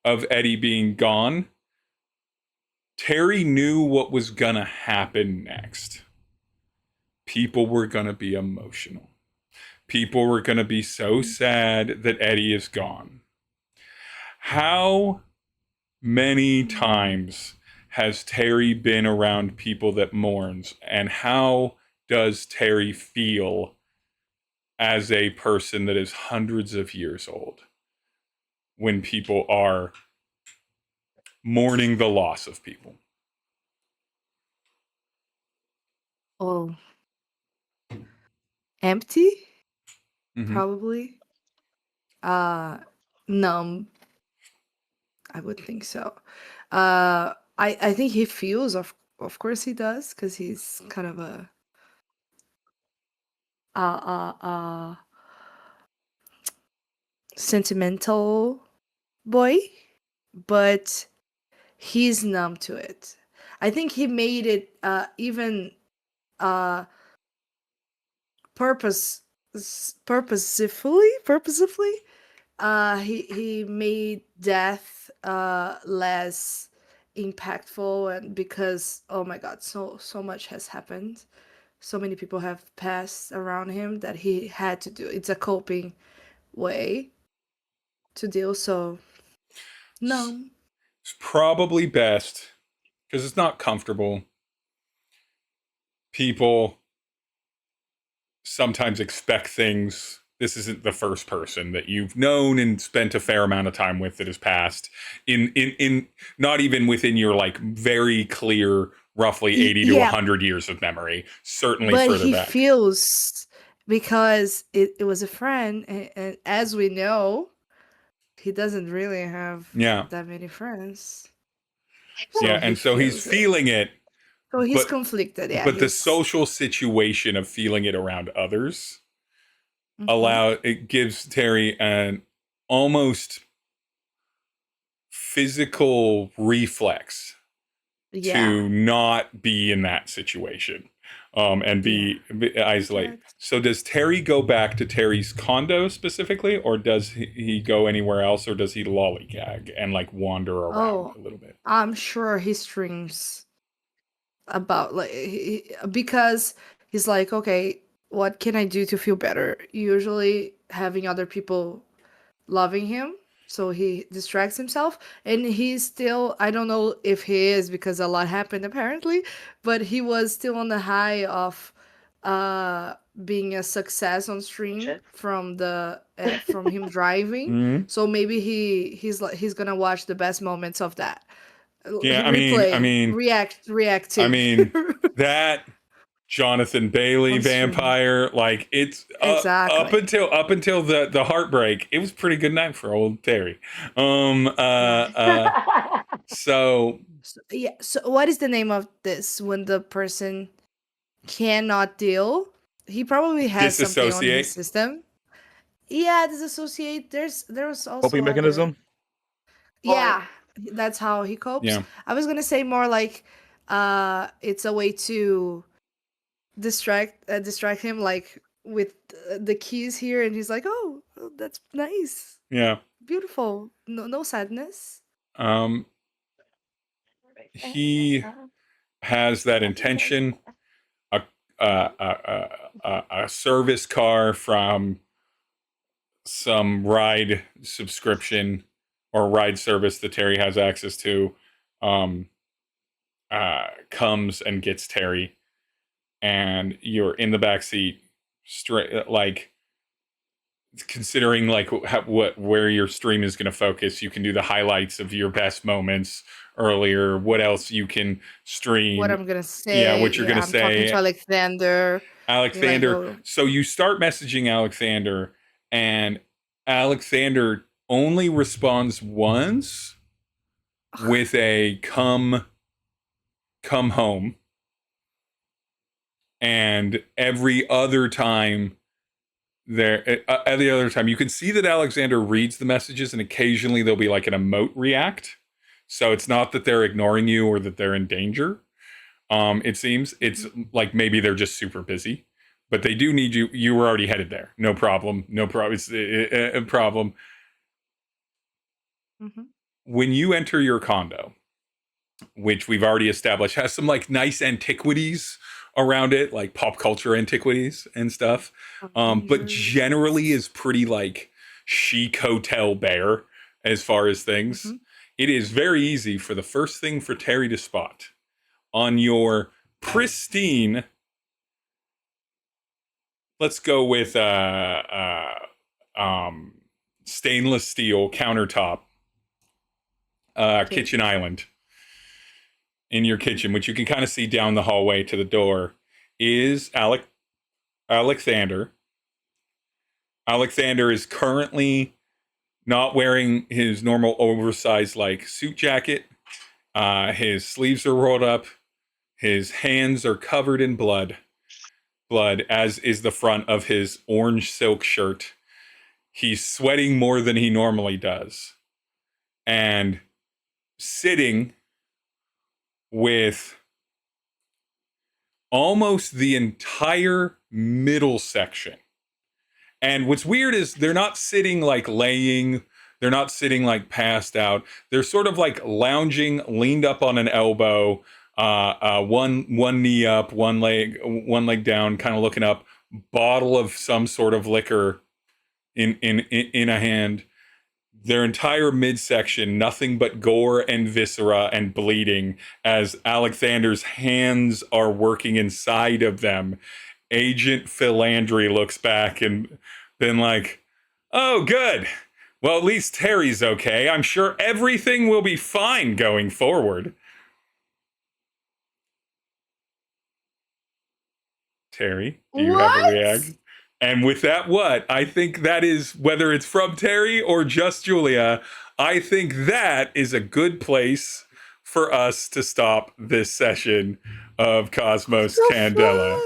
of Eddie being gone, Tery knew what was gonna happen next. People were gonna be emotional. People were gonna be so sad that Eddie is gone. How many times has Tery been around people that mourns, and how does Tery feel as a person that is hundreds of years old when people are mourning the loss of people? Oh, empty? Mhm. Probably. Numb. I would think so. I think he feels, of course he does, because he's kind of a sentimental boy, but he's numb to it. I think he made it even purposefully. He made death less impactful, and because oh my god, so much has happened, so many people have passed around him that he had to do. It's a coping way to deal. So no, It's probably best because it's not comfortable. People sometimes expect things this isn't the first person that you've known and spent a fair amount of time with that has passed in not even within your like very clear roughly 80 to 100 years of memory, certainly but further he back. feels because it was a friend, and as we know, he doesn't really have that many friends. So and so he's feeling it. So he's conflicted, But the social situation of feeling it around others it gives Tery an almost physical reflex to not be in that situation and be isolated. So does Tery go back to Terry's condo specifically, or does he go anywhere else, or does he lollygag and like wander around a little bit? I'm sure he streams about like because he's like, okay, what can I do to feel better? Usually having other people loving him, so he distracts himself, and he's still, I don't know if he is because a lot happened apparently, but he was still on the high of being a success on stream from the from him driving. So maybe he's gonna watch the best moments of that. Yeah, reactive. I mean that Jonathan Bailey vampire, like it's up until the heartbreak, it was pretty good night for old Tery. So what is the name of this when the person cannot deal? He probably has something on his system. Yeah, disassociate. There was also coping mechanism. Yeah, that's how he copes. Yeah. I was gonna say more like it's a way to distract him, like with the keys here, and he's like, oh, that's nice, beautiful, no sadness. He has that intention. A service car from some ride subscription or ride service that Tery has access to comes and gets Tery, and you're in the back seat, straight like considering like where your stream is going to focus. You can do the highlights of your best moments earlier. What else you can stream? What I'm gonna say? Yeah, what you're gonna I'm say. Talking to Alexander. So you start messaging Alexander, and Alexander only responds once with a come home, and every other time you can see that Alexander reads the messages, and occasionally there'll be like an emote react. So it's not that they're ignoring you or that they're in danger. It seems it's like maybe they're just super busy, but they do need you. You were already headed there. No problem. It's a problem. When you enter your condo, which we've already established has some like nice antiquities around it, like pop culture antiquities and stuff, but generally is pretty like chic hotel bare as far as things. It is very easy for the first thing for Tery to spot on your pristine, let's go with stainless steel countertop kitchen island in your kitchen, which you can kind of see down the hallway to the door, is Alexander. Alexander is currently not wearing his normal oversized like suit jacket. His sleeves are rolled up. His hands are covered in blood, as is the front of his orange silk shirt. He's sweating more than he normally does. And sitting with almost the entire middle section. And what's weird is they're not sitting like laying, they're not sitting like passed out. They're sort of like lounging, leaned up on an elbow, one knee up, one leg down, kind of looking up, bottle of some sort of liquor in a hand. Their entire midsection, nothing but gore and viscera and bleeding, as Alexander's hands are working inside of them. Agent Philandry looks back and been like, oh, good. Well, at least Tery's okay. I'm sure everything will be fine going forward. Tery, do you have a What? reaction? And with that, what? I think that is, whether it's from Tery or just Julia, I think that is a good place for us to stop this session of Cosmos The Candela.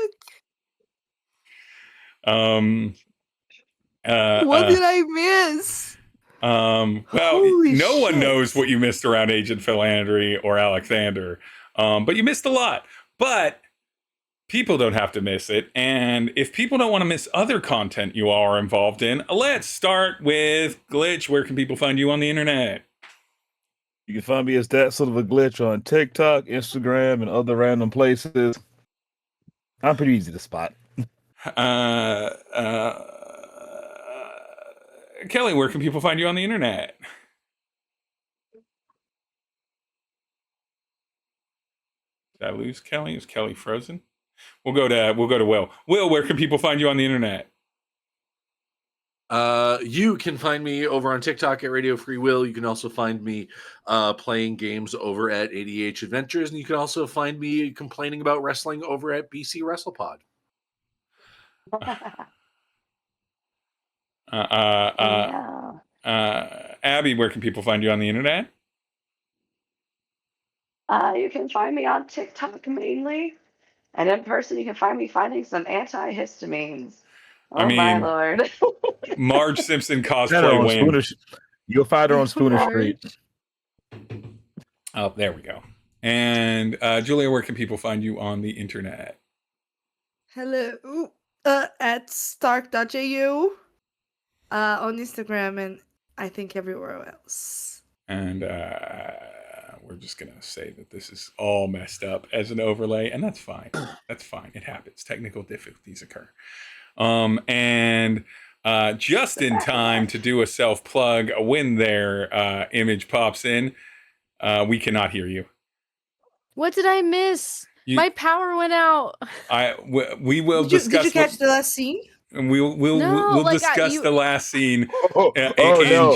What did I miss? Well, Holy no one shit. knows what you missed around Agent Philandry or Alexander, but you missed a lot. But people don't have to miss it, and if people don't want to miss other content you all are involved in, let's start with Glitch. Where can people find you on the internet? You can find me as that sort of a glitch on TikTok, Instagram, and other random places. I'm pretty easy to spot. Kelly, where can people find you on the internet? Did I lose Kelly? Is Kelly frozen? We'll go to Will. Will, where can people find you on the internet? You can find me over on TikTok at Radio Free Will. You can also find me playing games over at ADH Adventures, and you can also find me complaining about wrestling over at BC WrestlePod. Abby, where can people find you on the internet? You can find me on TikTok mainly, and in person you can find me finding some antihistamines. Oh my lord! Marge Simpson Find her cosplay on win. Spooner- You'll find her on Spooner Marge. Street. Oh, there we go. And Julia, where can people find you on the internet? Hello. At stark.ju. On Instagram and I think everywhere else. And we're just going to say that this is all messed up as an overlay, and that's fine. That's fine. It happens. Technical difficulties occur. And just in time to do a self-plug, when their image pops in, we cannot hear you. What did I miss? My power went out. We will Did discuss. you catch the last scene? And we'll No, like, discuss the last scene no,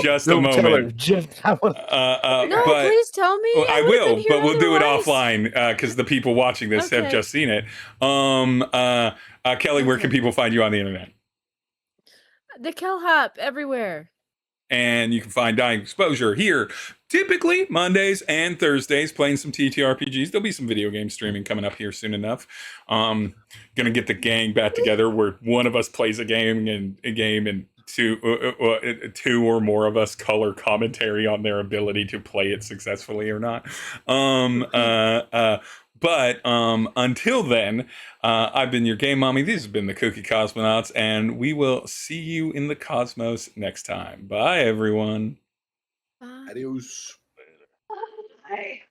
just a don't tell her. moment. No, but please tell me. I would've will, been here but we'll do it otherwise. offline because the people watching this have Okay. just seen it. Kelly, where can people find you on the internet? The Kellhop everywhere. And you can find Dying Exposure here, typically Mondays and Thursdays, playing some TTRPGs. There'll be some video game streaming coming up here soon enough. Gonna get the gang back together where one of us plays a game and two or more of us color commentary on their ability to play it successfully or not. But until then, I've been your game mommy. These have been the Kooky Cosmonauts, and we will see you in the cosmos next time. Bye, everyone. Bye. Adios. Bye.